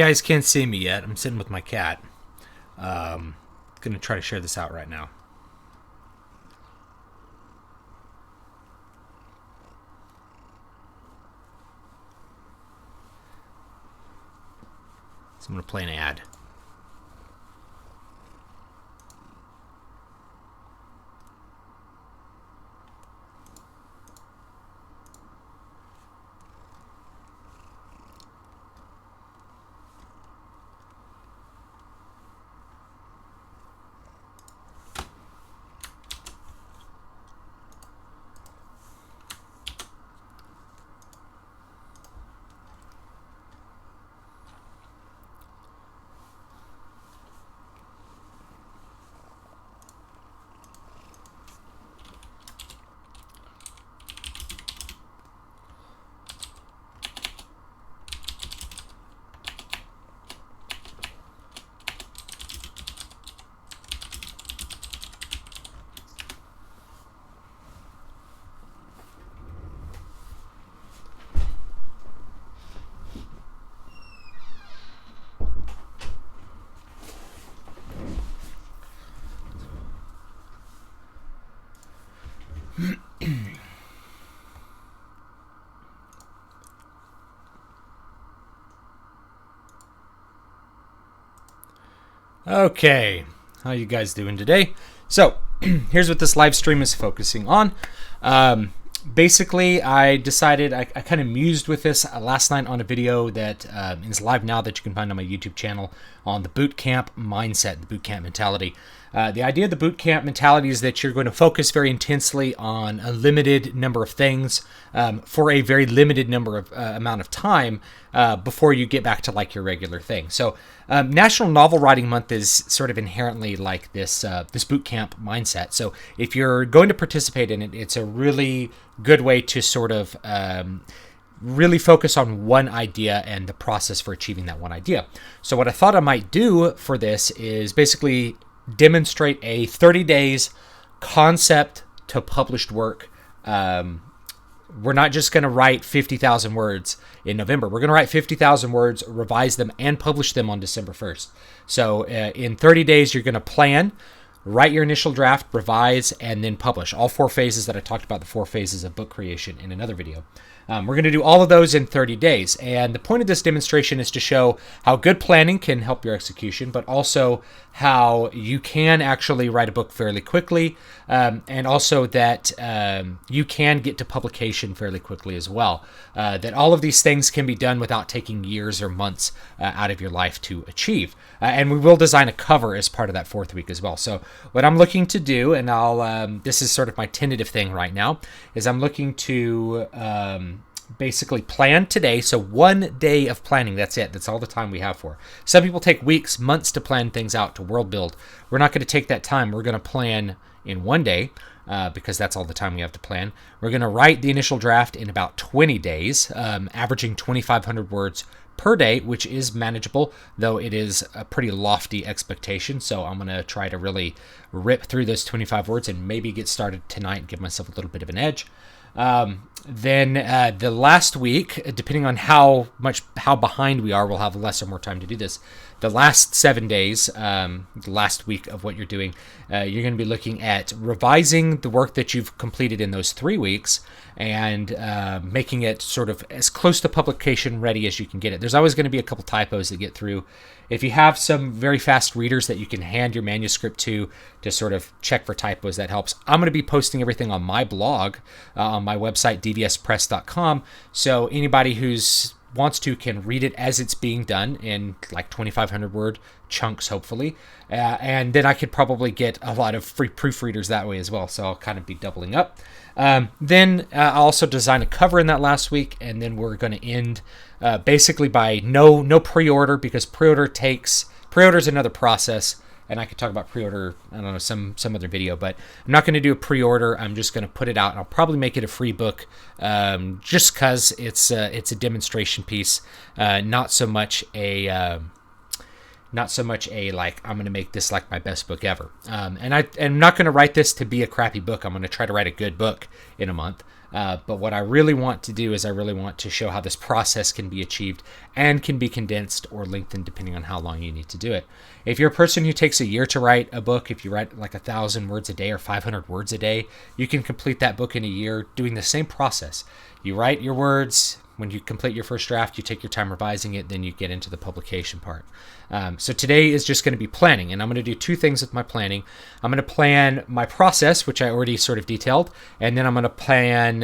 guys can't see me yet. I'm sitting with my cat. Gonna try to share this out right now. So I'm gonna play an ad. Okay, how you guys doing today? So, here's what this live stream is focusing on. Basically, I decided, I kind of mused with this last night on a video that is live now that you can find on my YouTube channel on the Bootcamp Mindset, the Bootcamp mentality. The idea of the Bootcamp mentality is that you're going to focus very intensely on a limited number of things for a very limited number of amount of time before you get back to like your regular thing. So National Novel Writing Month is sort of inherently like this Bootcamp mindset. So if you're going to participate in it, it's a really good way to sort of really focus on one idea and the process for achieving that one idea. So what I thought I might do for this is basically demonstrate a 30 days concept to published work. We're not just going to write 50,000 words in November. We're going to write 50,000 words, revise them, and publish them on December 1st. So in 30 days, you're going to plan, write your initial draft, revise, and then publish. All 4 phases that I talked about, the 4 phases of book creation in another video. We're going to do all of those in 30 days. And the point of this demonstration is to show how good planning can help your execution, but also how you can actually write a book fairly quickly, and also that you can get to publication fairly quickly as well. That all of these things can be done without taking years or months out of your life to achieve. And we will design a cover as part of that 4th week as well. So what I'm looking to do, and this is sort of my tentative thing right now, is I'm looking to basically plan today. So 1 day of planning, that's it. That's all the time we have for. Some people take weeks, months to plan things out, to world build. We're not going to take that time. We're going to plan in 1 day because that's all the time we have to plan. We're going to write the initial draft in about 20 days, averaging 2,500 words per day, which is manageable, though it is a pretty lofty expectation. So I'm going to try to really rip through those 25 words and maybe get started tonight and give myself a little bit of an edge. Then the last week, depending on how behind we are, we'll have less or more time to do this. The last 7 days, the last week of what you're doing, you're going to be looking at revising the work that you've completed in those 3 weeks and making it sort of as close to publication ready as you can get it. There's always going to be a couple typos that get through. If you have some very fast readers that you can hand your manuscript to sort of check for typos, that helps. I'm going to be posting everything on my blog, on my website, dvspress.com. So anybody who's wants to can read it as it's being done in like 2,500 word chunks, hopefully. And then I could probably get a lot of free proofreaders that way as well. So I'll kind of be doubling up. Then I'll also design a cover in that last week. And then we're going to end basically by no pre-order, because pre-order is another process. And I could talk about pre-order, I don't know, some other video, but I'm not going to do a pre-order. I'm just going to put it out, and I'll probably make it a free book, just because it's a demonstration piece, not so much a not so much a like I'm going to make this like my best book ever. And I'm not going to write this to be a crappy book. I'm going to try to write a good book in a month. But what I really want to do is I really want to show how this process can be achieved and can be condensed or lengthened depending on how long you need to do it. If you're a person who takes a year to write a book, if you write like 1,000 words a day or 500 words a day, you can complete that book in a year doing the same process. You write your words. When you complete your first draft, you take your time revising it, then you get into the publication part. So today is just going to be planning, and I'm going to do two things with my planning. I'm going to plan my process, which I already sort of detailed, and then I'm going to plan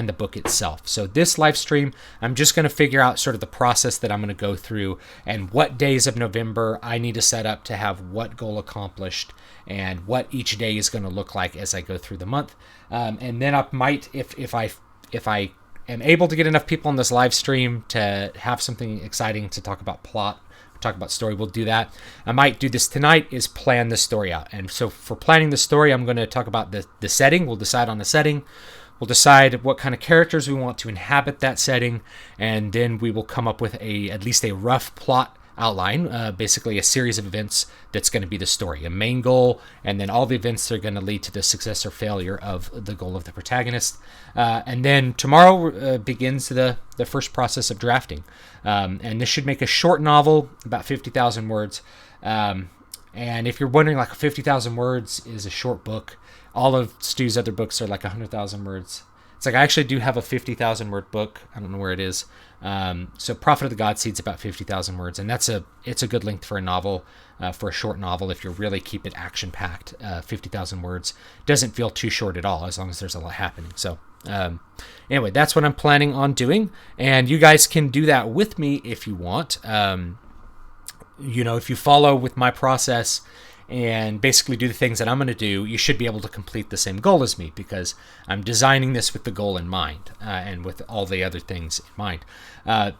the book itself. So this live stream, I'm just going to figure out sort of the process that I'm going to go through and what days of November I need to set up to have what goal accomplished and what each day is going to look like as I go through the month. And then I might, if I am able to get enough people on this live stream to have something exciting to talk about plot, talk about story, we'll do that. I might do this tonight, is plan the story out. And so for planning the story, I'm going to talk about the setting. We'll decide on the setting. We'll decide what kind of characters we want to inhabit that setting. And then we will come up with at least a rough plot outline, basically a series of events that's going to be the story, a main goal, and then all the events that are going to lead to the success or failure of the goal of the protagonist. And then tomorrow begins the first process of drafting. And this should make a short novel, about 50,000 words. And if you're wondering, like 50,000 words is a short book, all of Stu's other books are like 100,000 words. It's like I actually do have a 50,000 word book. I don't know where it is. So Prophet of the Godseed's about 50,000 words, and it's a good length for a novel, for a short novel. If you really keep it action packed, 50,000 words doesn't feel too short at all, as long as there's a lot happening. So anyway, that's what I'm planning on doing, and you guys can do that with me if you want. If you follow with my process and basically do the things that I'm going to do, you should be able to complete the same goal as me, because I'm designing this with the goal in mind, and with all the other things in mind.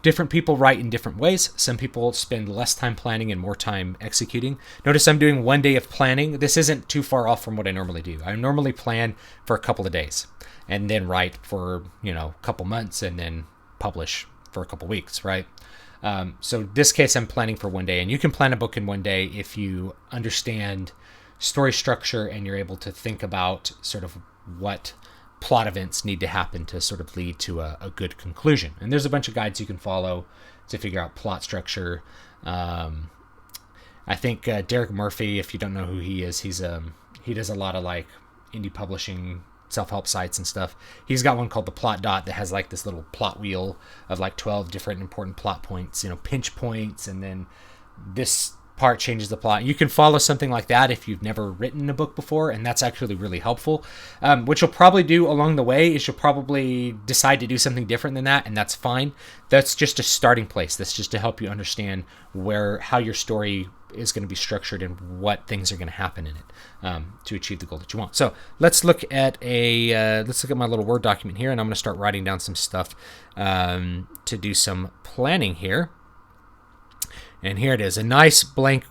Different people write in different ways. Some people spend less time planning and more time executing. Notice I'm doing 1 day of planning. This isn't too far off from what I normally do. I normally plan for a couple of days and then write for, a couple months and then publish for a couple weeks, right? So this case, I'm planning for 1 day, and you can plan a book in 1 day if you understand story structure and you're able to think about sort of what plot events need to happen to sort of lead to a good conclusion. And there's a bunch of guides you can follow to figure out plot structure. I think Derek Murphy, if you don't know who he is, he does a lot of like indie publishing, self-help sites and stuff. He's got one called the Plot Dot that has like this little plot wheel of like 12 different important plot points, pinch points, and then this part changes the plot. You can follow something like that if you've never written a book before, and that's actually really helpful. What you'll probably do along the way is you'll probably decide to do something different than that, and that's fine. That's just a starting place. That's just to help you understand how your story is going to be structured and what things are going to happen in it to achieve the goal that you want. So let's look at my little Word document here, and I'm going to start writing down some stuff to do some planning here. And here it is, a nice blank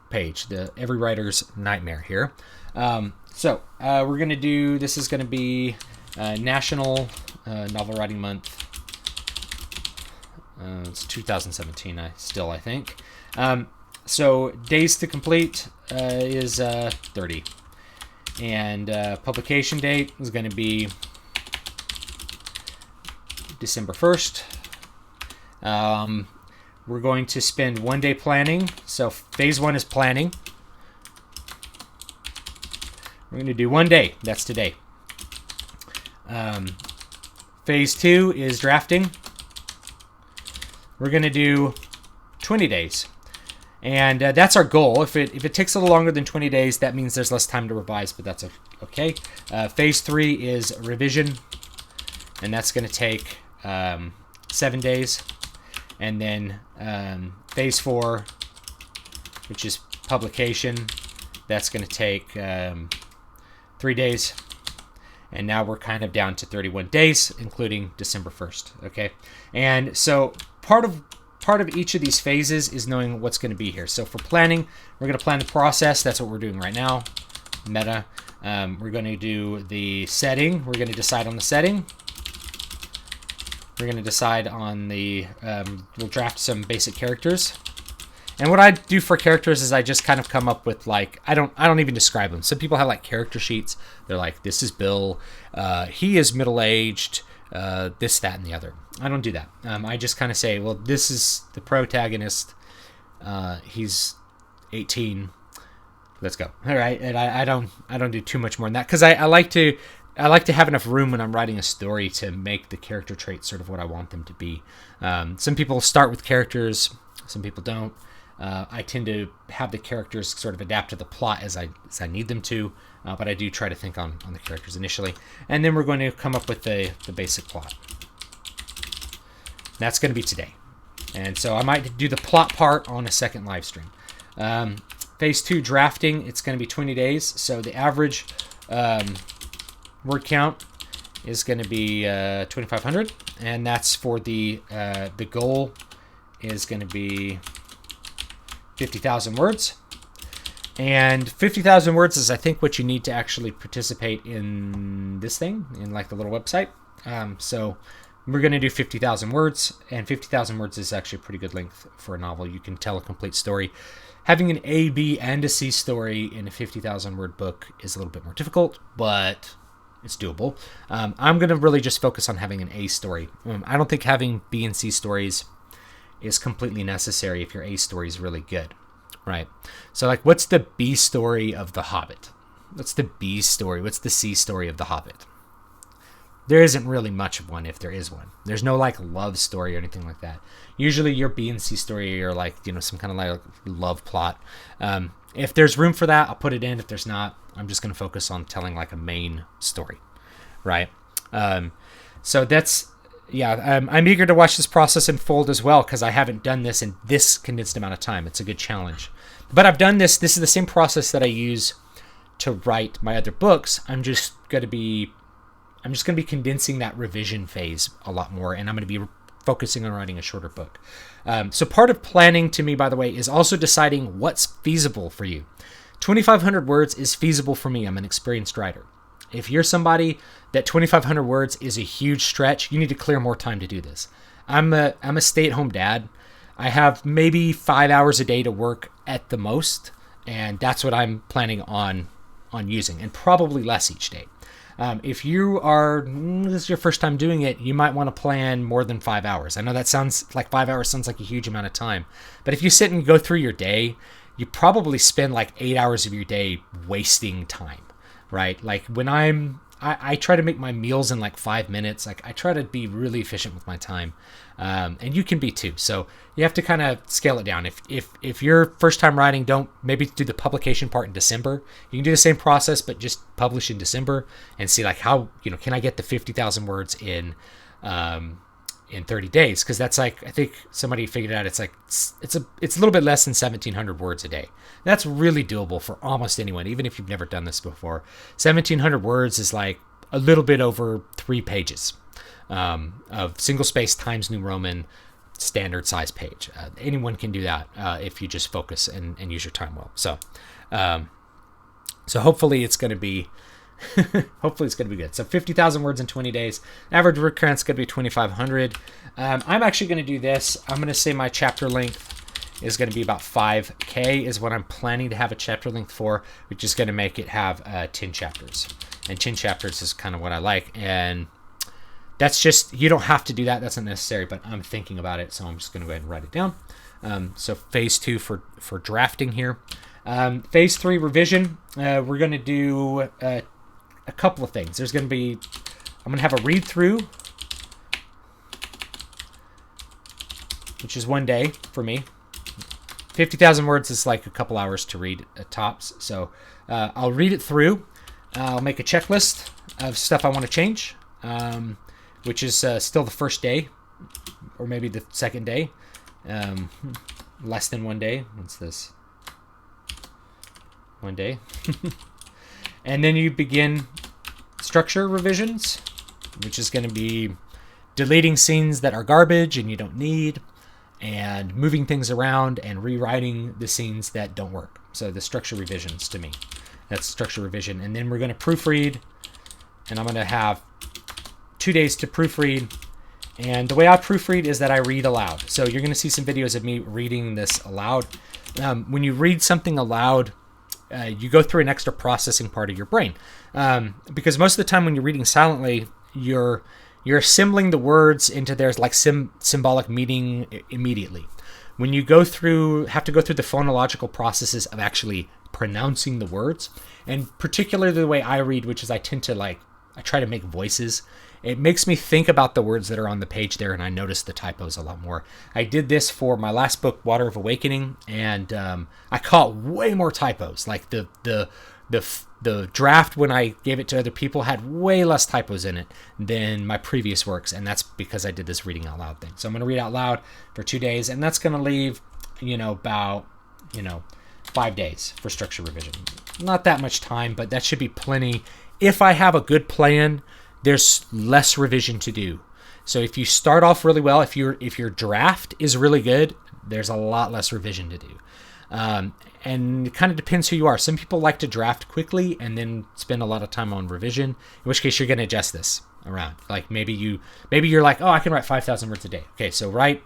page, every writer's nightmare here. So we're going to do, this is going to be National Novel Writing Month. It's 2017, I think. So days to complete is 30. And publication date is going to be December 1st. We're going to spend 1 day planning. So phase 1 is planning. We're going to do 1 day. That's today. Phase 2 is drafting. We're going to do 20 days. And that's our goal. If it takes a little longer than 20 days, that means there's less time to revise, but that's okay. Phase 3 is revision, and that's going to take 7 days. And then phase 4, which is publication, that's going to take 3 days. And now we're kind of down to 31 days, including December 1st. Okay, and so part of each of these phases is knowing what's going to be here. So for planning, we're going to plan the process. That's what we're doing right now. Meta. We're going to do the setting. We're going to decide on the setting. We're going to decide on we'll draft some basic characters. And what I do for characters is I just kind of come up with like, I don't even describe them. Some people have like character sheets. They're like, this is Bill. He is middle-aged. This, that, and the other. I don't do that. I just kind of say, well, this is the protagonist. He's 18. Let's go. All right. And I don't do too much more than that, because I like to have enough room when I'm writing a story to make the character traits sort of what I want them to be. Some people start with characters. Some people don't. I tend to have the characters sort of adapt to the plot as I need them to, but I do try to think on the characters initially. And then we're going to come up with the basic plot. That's going to be today. And so I might do the plot part on a second live stream. Phase 2 drafting, it's going to be 20 days. So the average word count is going to be 2,500. And that's for the goal is going to be 50,000 words. And 50,000 words is, I think, what you need to actually participate in this thing, in like the little website. So we're going to do 50,000 words, and 50,000 words is actually a pretty good length for a novel. You can tell a complete story. Having an A, B, and a C story in a 50,000 word book is a little bit more difficult, but it's doable. I'm going to really just focus on having an A story. I don't think having B and C stories is completely necessary if your A story is really good, right? So like, what's the B story of The Hobbit? What's the B story? What's the C story of The Hobbit? There isn't really much of one, if there is one. There's no like love story or anything like that. Usually your B and C story are like, some kind of like love plot. If there's room for that, I'll put it in. If there's not, I'm just going to focus on telling like a main story, right? So that's, I'm eager to watch this process unfold as well, because I haven't done this in this condensed amount of time. It's a good challenge. But I've done this. This is the same process that I use to write my other books. I'm just going to be condensing that revision phase a lot more, and I'm going to be focusing on writing a shorter book. So part of planning, to me, by the way, is also deciding what's feasible for you. 2,500 words is feasible for me. I'm an experienced writer. If you're somebody that 2,500 words is a huge stretch, you need to clear more time to do this. I'm a stay-at-home dad. I have maybe 5 hours a day to work at the most, and that's what I'm planning on using, and probably less each day. If this is your first time doing it, you might want to plan more than 5 hours. I know that sounds like 5 hours sounds like a huge amount of time, but if you sit and go through your day, you probably spend like 8 hours of your day wasting time, right? Like when I try to make my meals in like 5 minutes. Like I try to be really efficient with my time, and you can be too. So you have to kind of scale it down. If you're first time writing, don't maybe do the publication part in December. You can do the same process, but just publish in December and see like how can I get the 50,000 words in 30 days? Because that's like, I think somebody figured out it's a little bit less than 1,700 words a day. That's really doable for almost anyone, even if you've never done this before. 1,700 words is like a little bit over 3 pages of single space Times New Roman standard size page. Anyone can do that if you just focus and use your time well. So hopefully it's going to be good. So 50,000 words in 20 days. Average word count's going to be 2,500. I'm actually going to do this. I'm going to say my chapter length is going to be about 5K is what I'm planning to have a chapter length for, which is going to make it have 10 chapters. And 10 chapters is kind of what I like. And that's just, you don't have to do that. That's not necessary, but I'm thinking about it. So I'm just going to go ahead and write it down. So phase 2 for drafting here. Phase 3 revision. We're going to do a couple of things. I'm going to have a read through, which is 1 day for me. 50,000 words is like a couple hours to read at tops. So I'll read it through. I'll make a checklist of stuff I want to change, which is still the first day or maybe the second day. Less than 1 day. What's this? 1 day. And then you begin structure revisions, which is going to be deleting scenes that are garbage and you don't need, and moving things around and rewriting the scenes that don't work. So the structure revisions, to me, that's structure revision. And then we're going to proofread, and I'm going to have 2 days to proofread And the way I proofread is that I read aloud. So you're going to see some videos of me reading this aloud. When you read something aloud, you go through an extra processing part of your brain. Because most of the time when you're reading silently, you're assembling the words into their like symbolic meaning immediately. When you have to go through the phonological processes of actually pronouncing the words, and particularly the way I read, which is I try to make voices. It makes me think about the words that are on the page there, and I notice the typos a lot more. I did this for my last book, Water of Awakening, and I caught way more typos. Like the draft when I gave it to other people had way less typos in it than my previous works, and that's because I did this reading out loud thing. So I'm going to read out loud for 2 days, and that's going to leave, about 5 days for structure revision. Not that much time, but that should be plenty. If I have a good plan, there's less revision to do. So if you start off really well, if your draft is really good, there's a lot less revision to do. And it kind of depends who you are. Some people like to draft quickly and then spend a lot of time on revision, in which case you're going to adjust this around. Like maybe you're like, oh, I can write 5,000 words a day. Okay, so write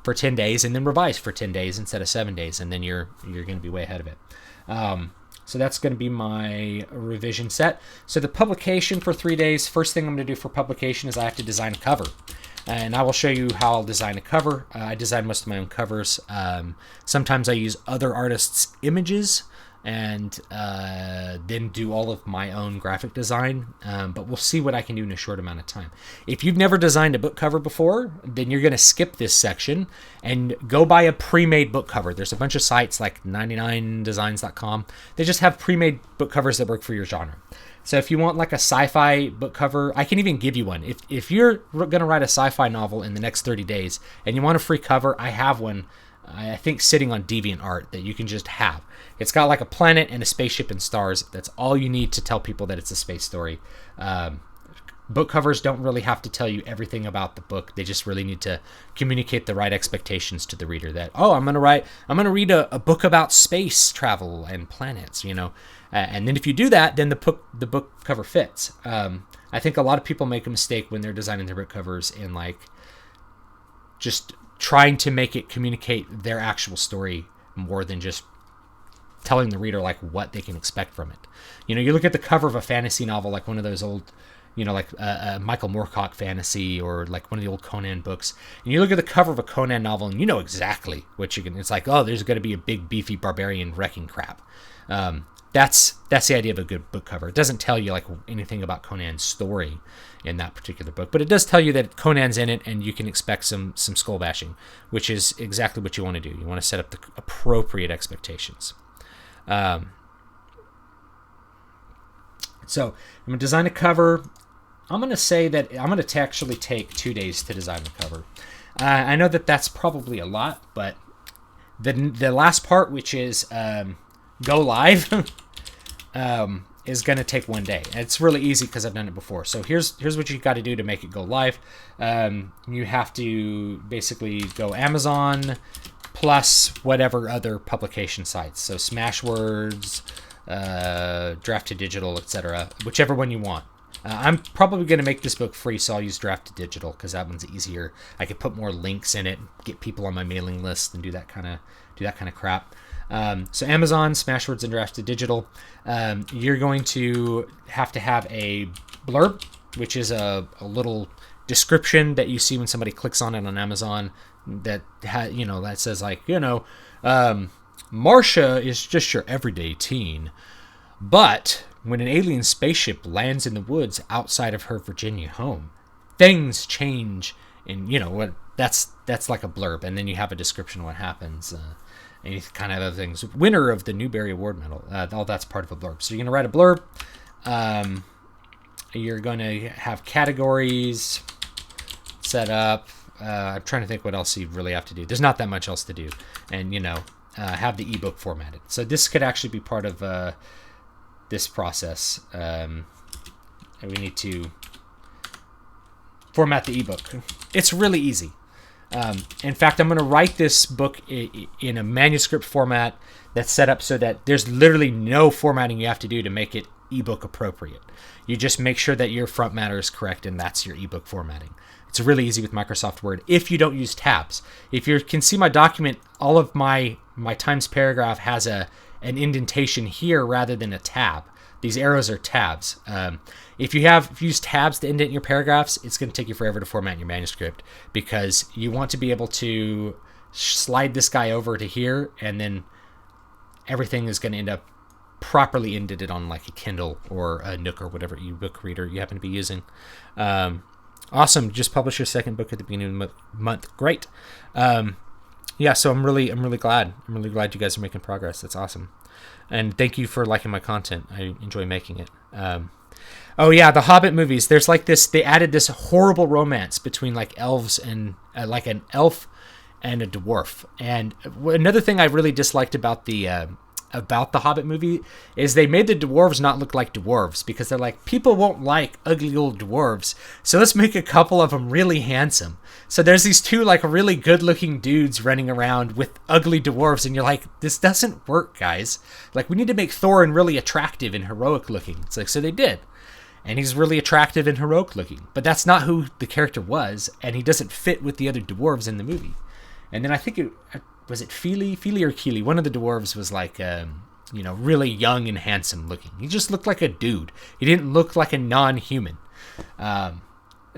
for 10 days and then revise for 10 days instead of 7 days, and then you're going to be way ahead of it. So that's going to be my revision set. So the publication for 3 days, first thing I'm going to do for publication is I have to design a cover. And I will show you how I'll design a cover. I design most of my own covers. Sometimes I use other artists' images and then do all of my own graphic design. But we'll see what I can do in a short amount of time. If you've never designed a book cover before, then you're going to skip this section and go buy a pre-made book cover. There's a bunch of sites like 99designs.com. They just have pre-made book covers that work for your genre. So if you want like a sci-fi book cover, I can even give you one. If you're going to write a sci-fi novel in the next 30 days and you want a free cover, I have one, I think, sitting on DeviantArt that you can just have. It's got like a planet and a spaceship and stars. That's all you need to tell people that it's a space story. Book covers don't really have to tell you everything about the book. They just really need to communicate the right expectations to the reader that, oh, I'm going to read a book about space travel and planets, and then if you do that, then the book cover fits. I think a lot of people make a mistake when they're designing their book covers in like just trying to make it communicate their actual story more than just telling the reader like what they can expect from it. You look at the cover of a fantasy novel, like one of those old, like a Michael Moorcock fantasy or like one of the old Conan books, and you look at the cover of a Conan novel and you know exactly what you can. It's like, oh, there's going to be a big beefy barbarian wrecking crap. That's the idea of a good book cover. It doesn't tell you like anything about Conan's story in that particular book, but it does tell you that Conan's in it and you can expect some skull bashing, which is exactly what you want to do. You want to set up the appropriate expectations. So I'm going to design a cover. I'm going to say that I'm going to actually take 2 days to design the cover. I know that that's probably a lot, but the last part, which is go live, is going to take 1 day. And it's really easy because I've done it before. So here's what you've got to do to make it go live. You have to basically go Amazon plus whatever other publication sites. So Smashwords, Draft to Digital, etc. Whichever one you want. I'm probably going to make this book free, so I'll use Draft to Digital because that one's easier. I could put more links in it, get people on my mailing list, and do that kind of crap. So Amazon, Smashwords, and Draft to Digital. You're going to have a blurb, which is a little description that you see when somebody clicks on it on Amazon. That that says like Marcia is just your everyday teen, but when an alien spaceship lands in the woods outside of her Virginia home, things change, and what that's like a blurb, and then you have a description of what happens. Any kind of other things. Winner of the Newbery Award medal. All that's part of a blurb. So you're going to write a blurb. You're going to have categories set up. I'm trying to think what else you really have to do. There's not that much else to do. And, have the ebook formatted. So this could actually be part of this process. And we need to format the ebook. It's really easy. In fact, I'm going to write this book in a manuscript format that's set up so that there's literally no formatting you have to do to make it ebook appropriate. You just make sure that your front matter is correct, and that's your ebook formatting. It's really easy with Microsoft Word if you don't use tabs. If you can see my document, all of my Times paragraph has an indentation here rather than a tab. These arrows are tabs. If you use tabs to indent your paragraphs, it's going to take you forever to format your manuscript, because you want to be able to slide this guy over to here, and then everything is going to end up properly indented on like a Kindle or a Nook or whatever ebook reader you happen to be using. Awesome. Just published your second book at the beginning of the month. Great. Yeah, so I'm really glad. I'm really glad you guys are making progress. That's awesome. And thank you for liking my content. I enjoy making it. Oh yeah, the Hobbit movies. There's like this, they added this horrible romance between like elves and like an elf and a dwarf. And another thing I really disliked about the Hobbit movie is they made the dwarves not look like dwarves, because they're like, people won't like ugly old dwarves, so let's make a couple of them really handsome. So there's these two like really good looking dudes running around with ugly dwarves, and you're like, this doesn't work, guys. Like, we need to make Thorin really attractive and heroic looking. It's like, so they did, and he's really attractive and heroic looking, but that's not who the character was, and he doesn't fit with the other dwarves in the movie. And then I think was it Feely or Keely? One of the dwarves was like, really young and handsome looking. He just looked like a dude. He didn't look like a non-human.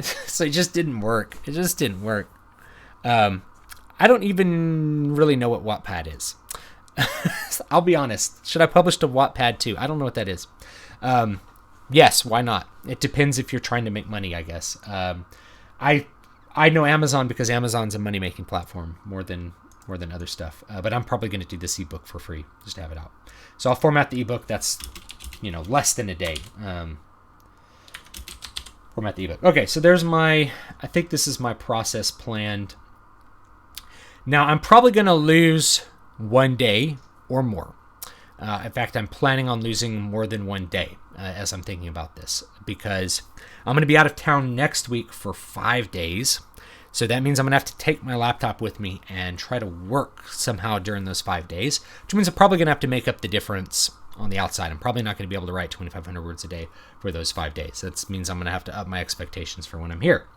So it just didn't work. It just didn't work. I don't even really know what Wattpad is. I'll be honest. Should I publish to Wattpad too? I don't know what that is. Yes, why not? It depends if you're trying to make money, I guess. I know Amazon because Amazon's a money-making platform more than other stuff. But I'm probably going to do this ebook for free, just to have it out. So I'll format the ebook. That's, less than a day. Format the ebook. Okay, so there's I think this is my process planned. Now, I'm probably going to lose one day or more. In fact, I'm planning on losing more than one day as I'm thinking about this, because I'm going to be out of town next week for 5 days. So that means I'm going to have to take my laptop with me and try to work somehow during those 5 days, which means I'm probably going to have to make up the difference on the outside. I'm probably not going to be able to write 2,500 words a day for those 5 days. That means I'm going to have to up my expectations for when I'm here.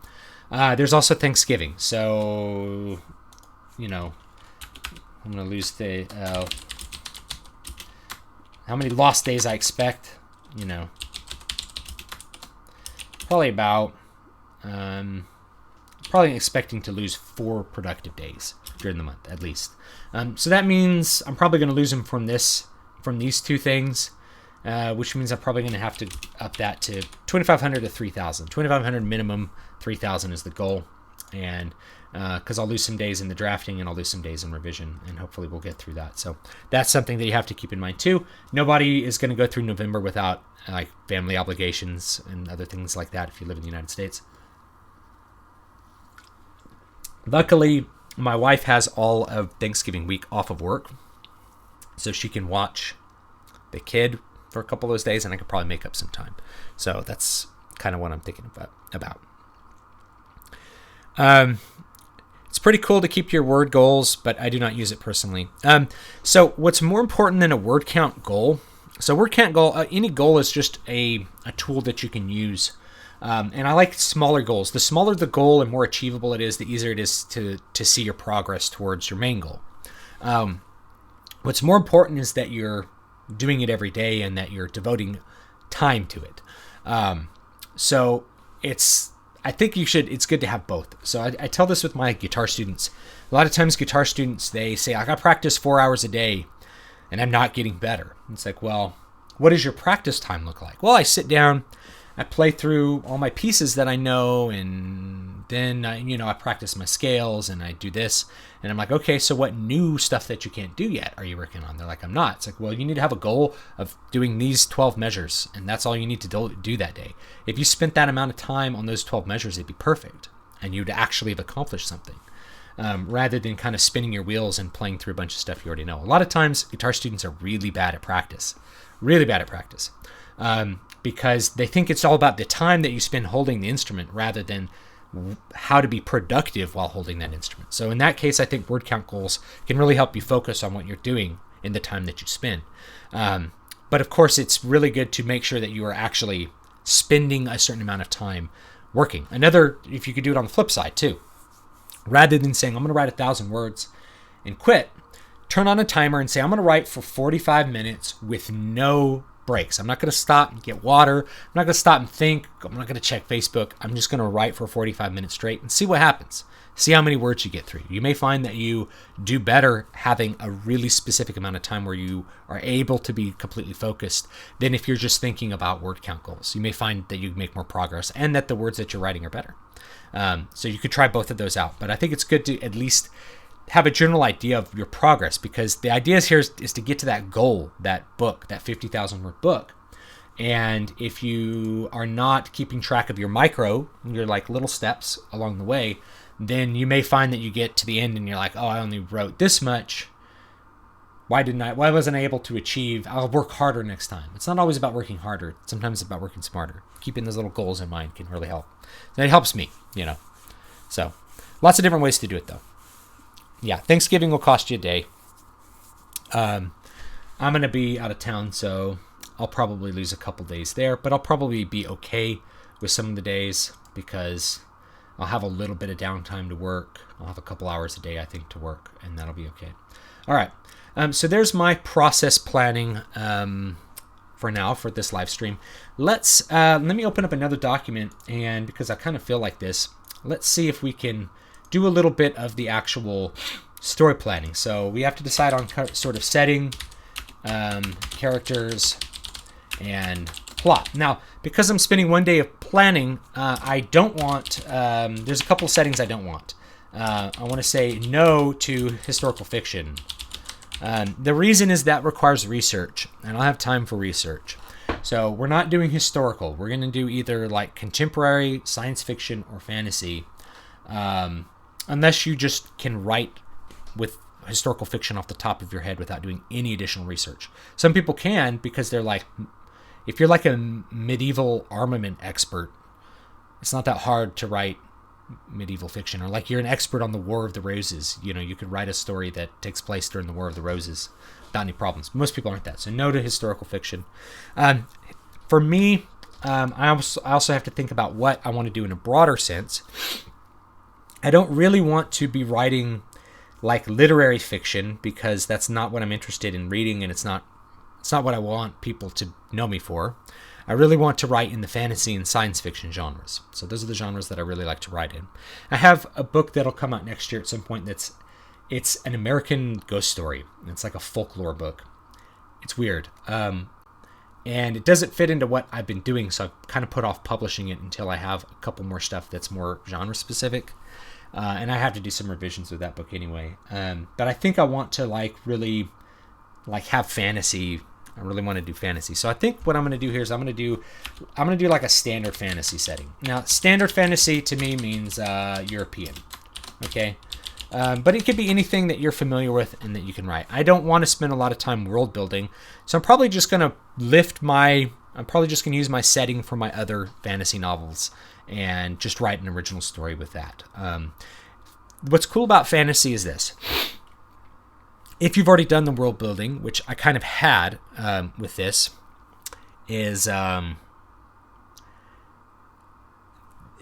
There's also Thanksgiving. So, I'm going to lose the... how many lost days I expect? Probably about... probably expecting to lose 4 productive days during the month, at least. So that means I'm probably going to lose them from these two things, which means I'm probably going to have to up that to 2,500 to 3,000. 2,500 minimum, 3,000 is the goal. And because I'll lose some days in the drafting and I'll lose some days in revision, and hopefully we'll get through that. So that's something that you have to keep in mind too. Nobody is going to go through November without like family obligations and other things like that if you live in the United States. Luckily, my wife has all of Thanksgiving week off of work, so she can watch the kid for a couple of those days, and I could probably make up some time. So that's kind of what I'm thinking about. It's pretty cool to keep your word goals, but I do not use it personally. So what's more important than a word count goal? So word count goal, any goal is just a tool that you can use. And I like smaller goals. The smaller the goal and more achievable it is, the easier it is to see your progress towards your main goal. What's more important is that you're doing it every day and that you're devoting time to it. So I think it's good to have both. So I tell this with my guitar students. A lot of times guitar students, they say, I got to practice 4 hours a day and I'm not getting better. It's like, well, what does your practice time look like? Well, I sit down, I play through all my pieces that I know, and then I practice my scales and I do this. And I'm like, okay, so what new stuff that you can't do yet are you working on? They're like, I'm not. It's like, well, you need to have a goal of doing these 12 measures, and that's all you need to do that day. If you spent that amount of time on those 12 measures, it'd be perfect, and you'd actually have accomplished something, rather than kind of spinning your wheels and playing through a bunch of stuff you already know. A lot of times, guitar students are really bad at practice, because they think it's all about the time that you spend holding the instrument rather than how to be productive while holding that instrument. So in that case, I think word count goals can really help you focus on what you're doing in the time that you spend. But of course, it's really good to make sure that you are actually spending a certain amount of time working. If you could do it on the flip side too, rather than saying, I'm going to write 1,000 words and quit, turn on a timer and say, I'm going to write for 45 minutes with no breaks. I'm not going to stop and get water. I'm not going to stop and think. I'm not going to check Facebook. I'm just going to write for 45 minutes straight and see what happens. See how many words you get through. You may find that you do better having a really specific amount of time where you are able to be completely focused than if you're just thinking about word count goals. You may find that you make more progress and that the words that you're writing are better. So you could try both of those out. But I think it's good to at least have a general idea of your progress, because the idea here is to get to that goal, that book, that 50,000 word book. And if you are not keeping track of your your like little steps along the way, then you may find that you get to the end and you're like, oh, I only wrote this much. Why wasn't I able to achieve? I'll work harder next time. It's not always about working harder. Sometimes it's about working smarter. Keeping those little goals in mind can really help. And it helps me, So lots of different ways to do it though. Yeah, Thanksgiving will cost you a day. I'm going to be out of town, so I'll probably lose a couple days there, but I'll probably be okay with some of the days because I'll have a little bit of downtime to work. I'll have a couple hours a day, I think, to work, and that'll be okay. All right. So there's my process planning for now for this live stream. Let me open up another document, and because I kind of feel like this, let's see if we can do a little bit of the actual story planning. So we have to decide on sort of setting, characters, and plot. Now, because I'm spending one day of planning, I don't want, there's a couple of settings I don't want. I want to say no to historical fiction. The reason is that requires research, and I don't have time for research. So we're not doing historical. We're going to do either like contemporary, science fiction, or fantasy. Unless you just can write with historical fiction off the top of your head without doing any additional research. Some people can, because they're like, if you're like a medieval armament expert, it's not that hard to write medieval fiction. Or like you're an expert on the War of the Roses, you could write a story that takes place during the War of the Roses without any problems. Most people aren't that. So no to historical fiction. For me, I also have to think about what I want to do in a broader sense. I don't really want to be writing like literary fiction, because that's not what I'm interested in reading, and it's not what I want people to know me for. I really want to write in the fantasy and science fiction genres. So those are the genres that I really like to write in. I have a book that'll come out next year at some point it's an American ghost story. It's like a folklore book. It's weird. And it doesn't fit into what I've been doing, so I've kind of put off publishing it until I have a couple more stuff that's more genre specific. And I have to do some revisions with that book anyway. But I think I want to really have fantasy. I really want to do fantasy. So I think what I'm going to do here is I'm going to do like a standard fantasy setting. Now, standard fantasy to me means European. Okay. But it could be anything that you're familiar with and that you can write. I don't want to spend a lot of time world building. So I'm probably just going to use my setting from my other fantasy novels and just write an original story with that. What's cool about fantasy is this. If you've already done the world building, which I kind of had with this, is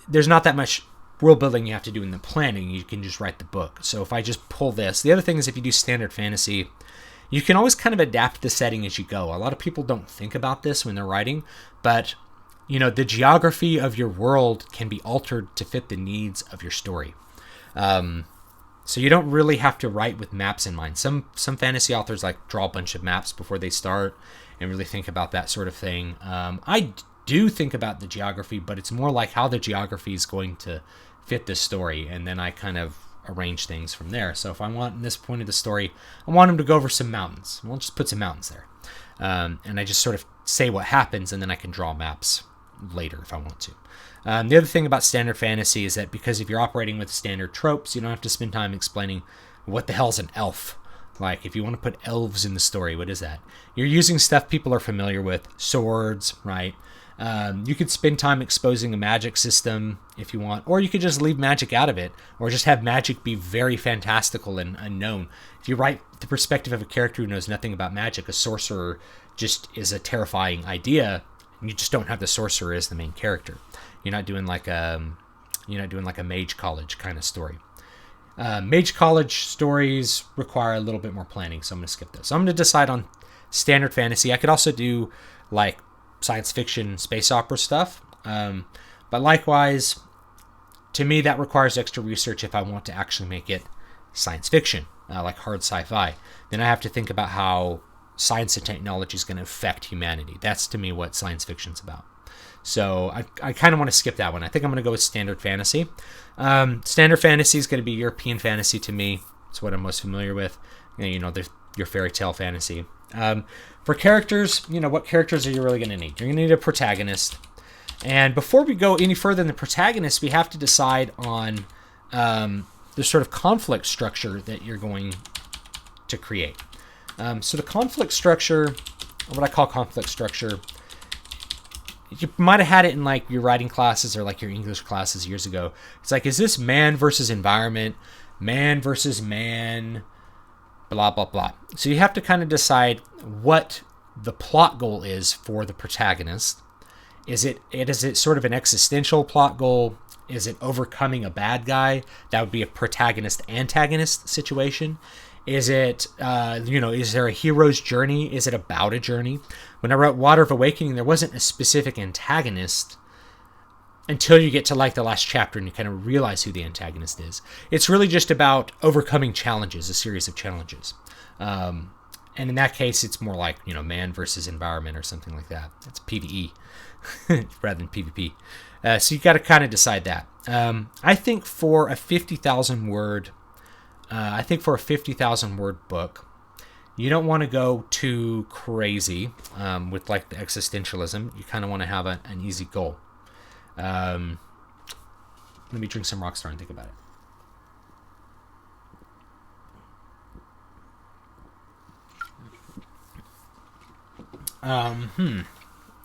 there's not that much world building you have to do in the planning. You can just write the book. So if I just pull this, the other thing is if you do standard fantasy, you can always kind of adapt the setting as you go. A lot of people don't think about this when they're writing, but the geography of your world can be altered to fit the needs of your story. So you don't really have to write with maps in mind. Some fantasy authors draw a bunch of maps before they start and really think about that sort of thing. I do think about the geography, but it's more like how the geography is going to fit the story, and then I kind of arrange things from there. So if I want, in this point of the story, I want him to go over some mountains. We'll just put some mountains there. And I just sort of say what happens, and then I can draw maps later if I want to. The other thing about standard fantasy is that because if you're operating with standard tropes, you don't have to spend time explaining what the hell's an elf. Like, if you want to put elves in the story, what is that? You're using stuff people are familiar with, swords, right? You could spend time exposing a magic system if you want, or you could just leave magic out of it, or just have magic be very fantastical and unknown. If you write the perspective of a character who knows nothing about magic, a sorcerer just is a terrifying idea. And you just don't have the sorcerer as the main character. You're not doing like a Mage College kind of story. Mage College stories require a little bit more planning, so I'm going to skip this. So I'm going to decide on standard fantasy. I could also do like science fiction, space opera stuff. But likewise, to me, that requires extra research if I want to actually make it science fiction, like hard sci-fi. Then I have to think about how science and technology is going to affect humanity. That's, to me, what science fiction's about. So I kind of want to skip that one. I think I'm going to go with standard fantasy. Standard fantasy is going to be European fantasy to me. It's what I'm most familiar with. Your fairy tale fantasy. For characters, what characters are you really going to need? You're going to need a protagonist. And before we go any further than the protagonist, we have to decide on the sort of conflict structure that you're going to create. So the conflict structure, or what I call conflict structure, you might have had it in like your writing classes or like your English classes years ago. It's like, is this man versus environment, man versus man, blah, blah, blah. So you have to kind of decide what the plot goal is for the protagonist. Is it sort of an existential plot goal? Is it overcoming a bad guy? That would be a protagonist-antagonist situation. Is it, is there a hero's journey? Is it about a journey? When I wrote Water of Awakening, there wasn't a specific antagonist until you get to like the last chapter and you kind of realize who the antagonist is. It's really just about overcoming challenges, a series of challenges. And in that case, it's more like, man versus environment or something like that. It's PvE rather than PvP. So you got to kind of decide that. I think for a 50,000 word book, you don't want to go too crazy with like the existentialism. You kind of want to have an easy goal. Let me drink some Rockstar and think about it.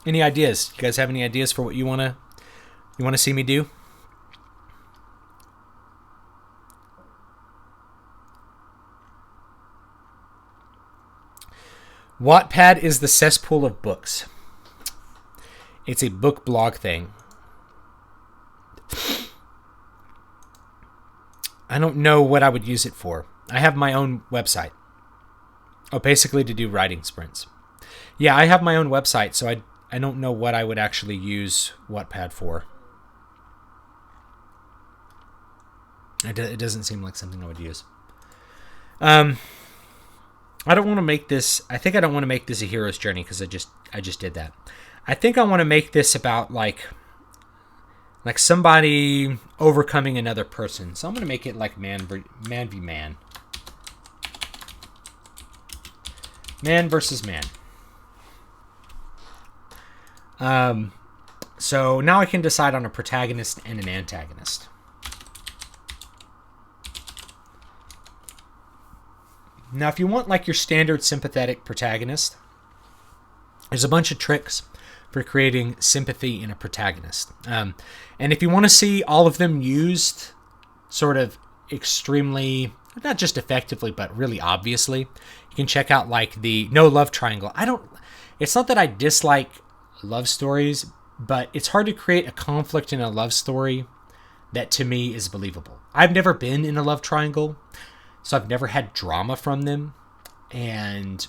Any ideas? You guys have any ideas for what you want to see me do? Wattpad is the cesspool of books. It's a book blog thing. I don't know what I would use it for. I have my own website. Oh, basically to do writing sprints. Yeah, I have my own website, so I don't know what I would actually use Wattpad for. It doesn't seem like something I would use. I don't want to make this. I think I don't want to make this a hero's journey because I just did that. I think I want to make this about like somebody overcoming another person. So I'm going to make it like man v man. Man versus man. So now I can decide on a protagonist and an antagonist. Now, if you want like your standard sympathetic protagonist, there's a bunch of tricks for creating sympathy in a protagonist. And if you want to see all of them used sort of extremely, not just effectively, but really obviously, you can check out like the no love triangle. It's not that I dislike love stories, but it's hard to create a conflict in a love story that to me is believable. I've never been in a love triangle, so I've never had drama from them, and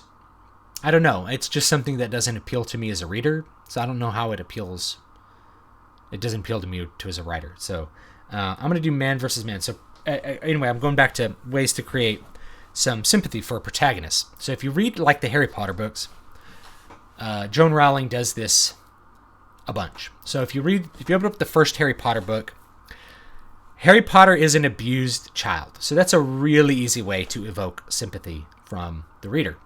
I don't know. It's just something that doesn't appeal to me as a reader, so I don't know how it appeals. It doesn't appeal to me as a writer. So I'm going to do man versus man. So anyway, I'm going back to ways to create some sympathy for a protagonist. So if you read like the Harry Potter books, Joan Rowling does this a bunch. So if you open up the first Harry Potter book, Harry Potter is an abused child. So that's a really easy way to evoke sympathy from the reader.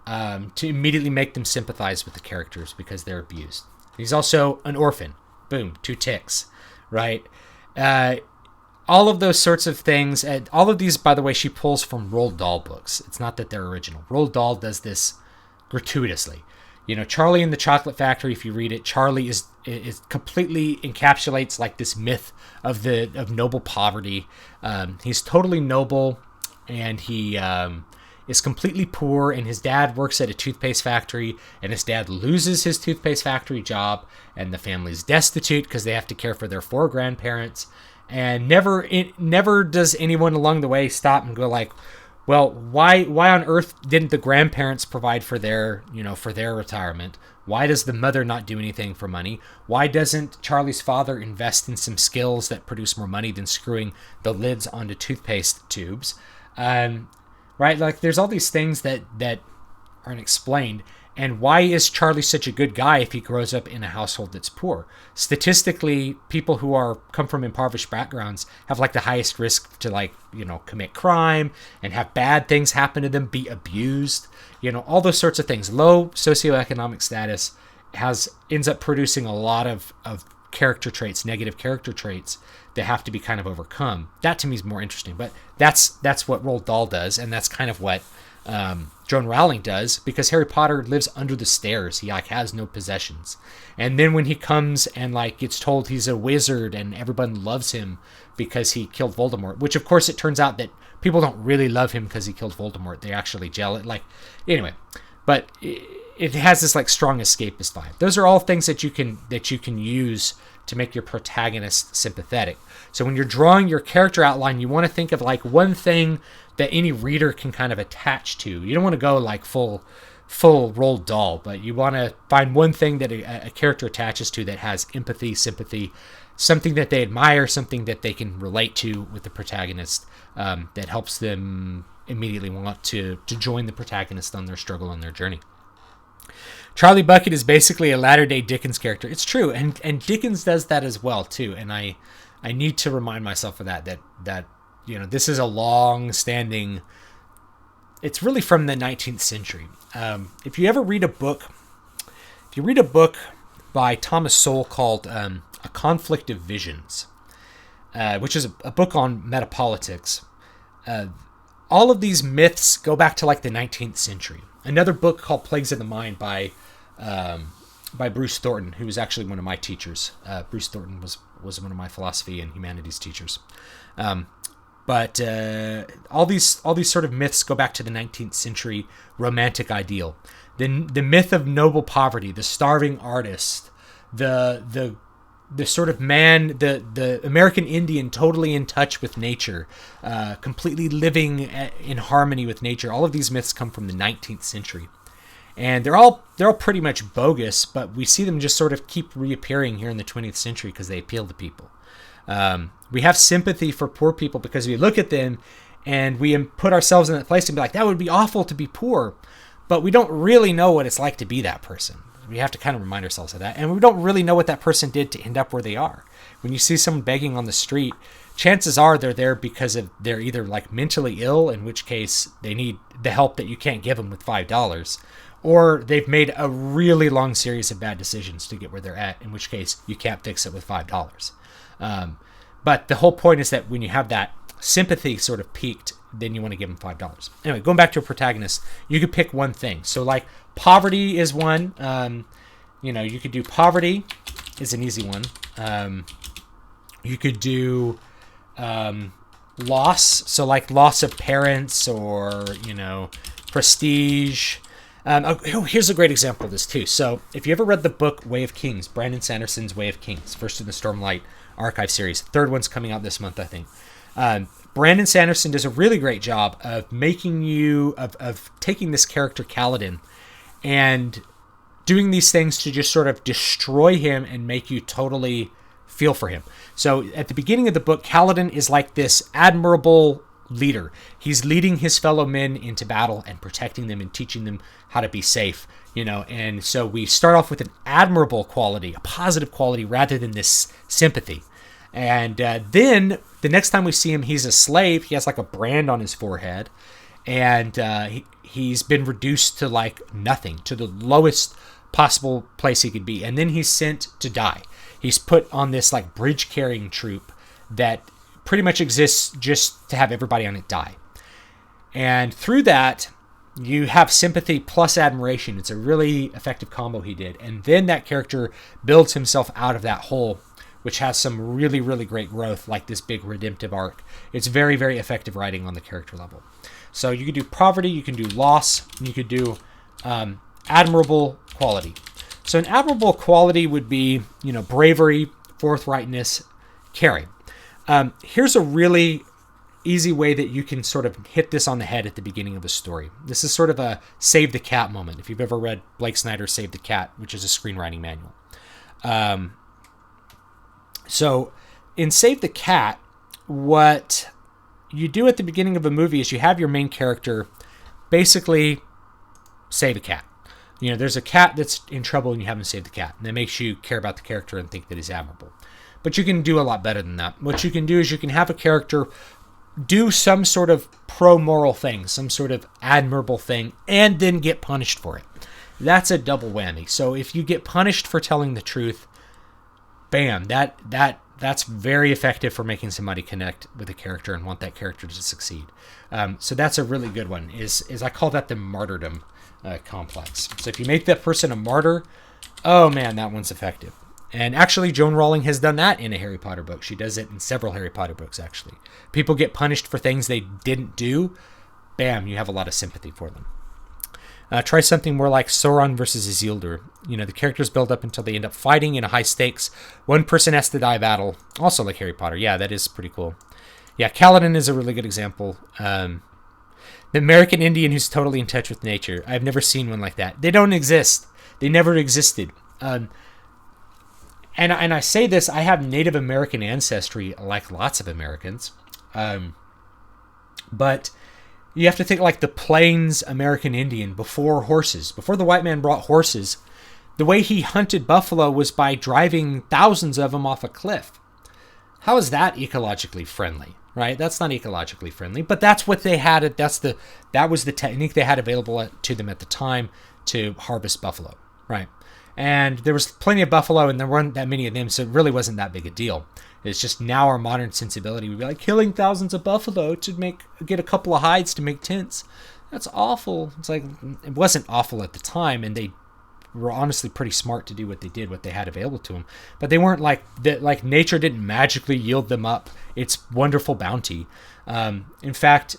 To immediately make them sympathize with the characters because they're abused. He's also an orphan. Boom, 2 ticks, right? All of those sorts of things. And all of these, by the way, she pulls from Roald Dahl books. It's not that they're original. Roald Dahl does this gratuitously. Charlie in the Chocolate Factory, if you read it, Charlie is completely encapsulates like this myth of noble poverty. He's totally noble, and he is completely poor, and his dad works at a toothpaste factory, and his dad loses his toothpaste factory job, and the family's destitute because they have to care for their 4 grandparents. And never does anyone along the way stop and go like, well, why on earth didn't the grandparents provide for their retirement? Why does the mother not do anything for money? Why doesn't Charlie's father invest in some skills that produce more money than screwing the lids onto toothpaste tubes? Right? Like, there's all these things that aren't explained. And why is Charlie such a good guy if he grows up in a household that's poor? Statistically, people who come from impoverished backgrounds have like the highest risk to commit crime and have bad things happen to them, be abused, all those sorts of things. Low socioeconomic status ends up producing a lot of character traits, negative character traits that have to be kind of overcome. That to me is more interesting, but that's what Roald Dahl does, and that's kind of what Joan Rowling does, because Harry Potter lives under the stairs. He has no possessions, and then when he comes and gets told he's a wizard and everyone loves him because he killed Voldemort, which of course it turns out that people don't really love him because he killed Voldemort. They're actually jealous. Anyway, but it has this strong escapist vibe. Those are all things that you can use to make your protagonist sympathetic. So when you're drawing your character outline, you want to think of one thing that any reader can kind of attach to. You don't want to go full Roald Dahl, but you want to find one thing that a character attaches to that has empathy, sympathy, something that they admire, something that they can relate to with the protagonist, that helps them immediately want to join the protagonist on their struggle, on their journey. Charlie Bucket is basically a latter-day Dickens character. It's true, and Dickens does that as well too. And I need to remind myself of that this is a long-standing. It's really from the 19th century. If you read a book by Thomas Sowell called A Conflict of Visions, which is a book on metapolitics, all of these myths go back to the 19th century. Another book called Plagues of the Mind by Bruce Thornton, who was actually one of my teachers. Bruce Thornton was one of my philosophy and humanities teachers. But all these sort of myths go back to the 19th century romantic ideal. The myth of noble poverty, the starving artist, the sort of man, the American Indian totally in touch with nature, completely living in harmony with nature. All of these myths come from the 19th century. And they're all pretty much bogus, but we see them just sort of keep reappearing here in the 20th century because they appeal to people. We have sympathy for poor people because we look at them and we put ourselves in that place and be like, that would be awful to be poor, but we don't really know what it's like to be that person. We have to kind of remind ourselves of that. And we don't really know what that person did to end up where they are. When you see someone begging on the street, chances are they're there because they're either mentally ill, in which case they need the help that you can't give them with $5, or they've made a really long series of bad decisions to get where they're at, in which case you can't fix it with $5. But the whole point is that when you have that sympathy sort of peaked, then you want to give them $5. Anyway, going back to a protagonist, you could pick one thing. So poverty is one. You could do poverty is an easy one. You could do loss. So loss of parents or, prestige. Here's a great example of this too. So if you ever read the book Way of Kings, Brandon Sanderson's Way of Kings, first in the Stormlight Archive series, third one's coming out this month, I think. Brandon Sanderson does a really great job of of taking this character Kaladin and doing these things to just sort of destroy him and make you totally feel for him. So at the beginning of the book, Kaladin is like this admirable leader. He's leading his fellow men into battle and protecting them and teaching them how to be safe, and so we start off with an admirable quality, a positive quality, rather than this sympathy. And then the next time we see him, he's a slave. He has a brand on his forehead, and he's been reduced to nothing, to the lowest possible place he could be. And then he's sent to die. He's put on this bridge carrying troop that pretty much exists just to have everybody on it die. And through that, you have sympathy plus admiration. It's a really effective combo he did. And then that character builds himself out of that hole which has some really, really great growth, like this big redemptive arc. It's very, very effective writing on the character level. So you could do poverty, you can do loss, and you could do admirable quality. So an admirable quality would be, bravery, forthrightness, caring. Here's a really easy way that you can sort of hit this on the head at the beginning of a story. This is sort of a Save the Cat moment. If you've ever read Blake Snyder's Save the Cat, which is a screenwriting manual. So in Save the Cat, what you do at the beginning of a movie is you have your main character basically save a cat. There's a cat that's in trouble and you haven't saved the cat. And that makes you care about the character and think that he's admirable. But you can do a lot better than that. What you can do is you can have a character do some sort of pro-moral thing, some sort of admirable thing, and then get punished for it. That's a double whammy. So if you get punished for telling the truth, bam, that's very effective for making somebody connect with a character and want that character to succeed. So that's a really good one. Is I call that the martyrdom complex. So if you make that person a martyr, oh man, that one's effective. And actually, Joan Rowling has done that in a Harry Potter book. She does it in several Harry Potter books, actually. People get punished for things they didn't do. Bam, you have a lot of sympathy for them. Try something more like Sauron versus Isildur. The characters build up until they end up fighting in a high stakes. One person has to die battle. Also like Harry Potter. Yeah, that is pretty cool. Yeah, Kaladin is a really good example. The American Indian who's totally in touch with nature. I've never seen one like that. They don't exist. They never existed. And I say this, I have Native American ancestry like lots of Americans. But you have to think like the Plains American Indian before horses. Before the white man brought horses, the way he hunted buffalo was by driving thousands of them off a cliff. How is that ecologically friendly, right? That's not ecologically friendly, but that's what they had. That was the technique they had available to them at the time to harvest buffalo, right? And there was plenty of buffalo and there weren't that many of them, so it really wasn't that big a deal. It's just now our modern sensibility would be like killing thousands of buffalo to get a couple of hides to make tents. That's awful. It's like, it wasn't awful at the time, and they were honestly pretty smart to do what they did, what they had available to them. But they weren't like that. Like nature didn't magically yield them up its wonderful bounty. In fact,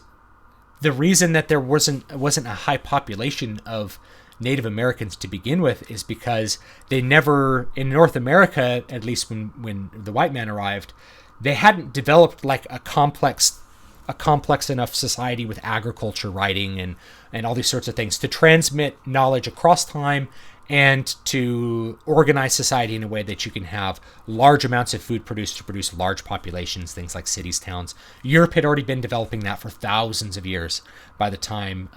the reason that there wasn't a high population of Native Americans to begin with is because they never, in North America, at least when the white man arrived, they hadn't developed like a complex enough society with agriculture, writing, and all these sorts of things to transmit knowledge across time and to organize society in a way that you can have large amounts of food produced to produce large populations, things like cities, towns. Europe had already been developing that for thousands of years by the time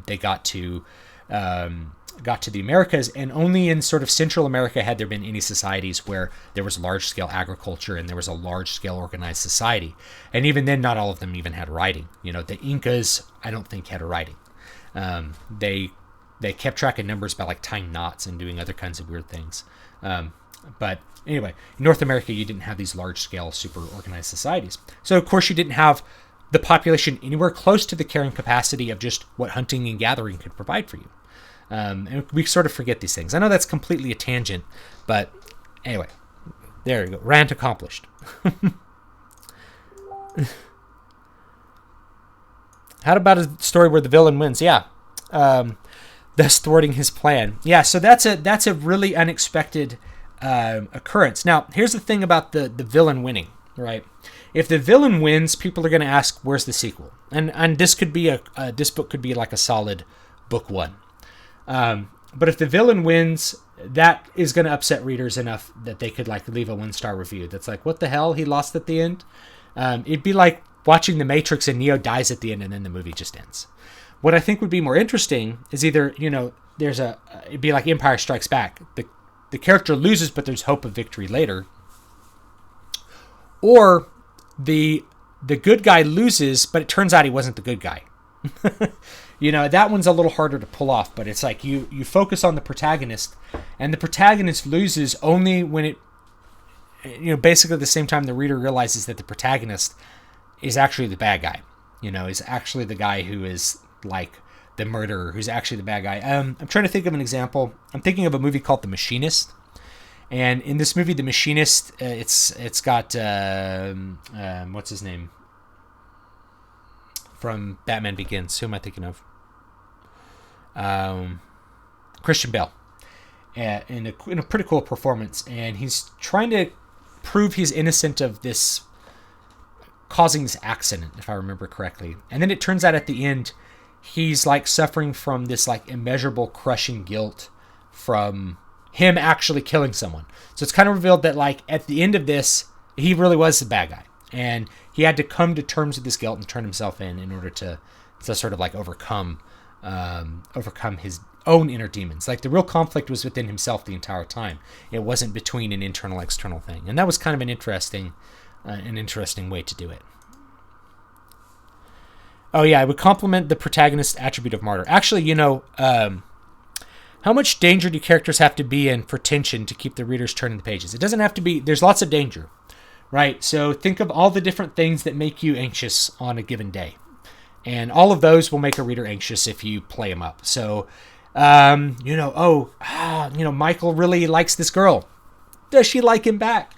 they got to the Americas, and only in sort of Central America had there been any societies where there was large-scale agriculture and there was a large-scale organized society. And even then, not all of them even had writing. The Incas, I don't think, had a writing. They kept track of numbers by like tying knots and doing other kinds of weird things. But anyway, in North America, you didn't have these large-scale, super organized societies. So, of course, you didn't have the population anywhere close to the carrying capacity of just what hunting and gathering could provide for you. And we sort of forget these things. I know that's completely a tangent, but anyway, there you go. Rant accomplished. How about a story where the villain wins? Yeah. Thus thwarting his plan. Yeah, so that's a really unexpected occurrence. Now, here's the thing about the villain winning, right? If the villain wins, people are going to ask, where's the sequel? And this could be this book could be like a solid book one. But if the villain wins, that is going to upset readers enough that they could like leave a 1-star review. That's like, what the hell? He lost at the end. It'd be like watching The Matrix and Neo dies at the end and then the movie just ends. What I think would be more interesting is either, it'd be like Empire Strikes Back. The character loses, but there's hope of victory later. Or the good guy loses, but it turns out he wasn't the good guy. That one's a little harder to pull off, but it's like you focus on the protagonist, and the protagonist loses only when it, basically the same time the reader realizes that the protagonist is actually the bad guy, is actually the guy who is like the murderer, who's actually the bad guy. I'm trying to think of an example. I'm thinking of a movie called The Machinist, And in this movie, the machinist, it's got what's his name from Batman Begins? Who am I thinking of? Christian Bale, in a pretty cool performance, and he's trying to prove he's innocent of this causing this accident, if I remember correctly. And then it turns out at the end, he's like suffering from this like immeasurable crushing guilt from him actually killing someone. So it's kind of revealed that like at the end of this, he really was the bad guy, and he had to come to terms with this guilt and turn himself in order to sort of like overcome his own inner demons. Like the real conflict was within himself the entire time. It wasn't between an internal external thing, and that was kind of an interesting way to do it. Oh yeah, I would compliment the protagonist's attribute of martyr. Actually, how much danger do characters have to be in for tension to keep the readers turning the pages? It doesn't have to be. There's lots of danger, right? So think of all the different things that make you anxious on a given day, and all of those will make a reader anxious if you play them up. So, Michael really likes this girl. Does she like him back?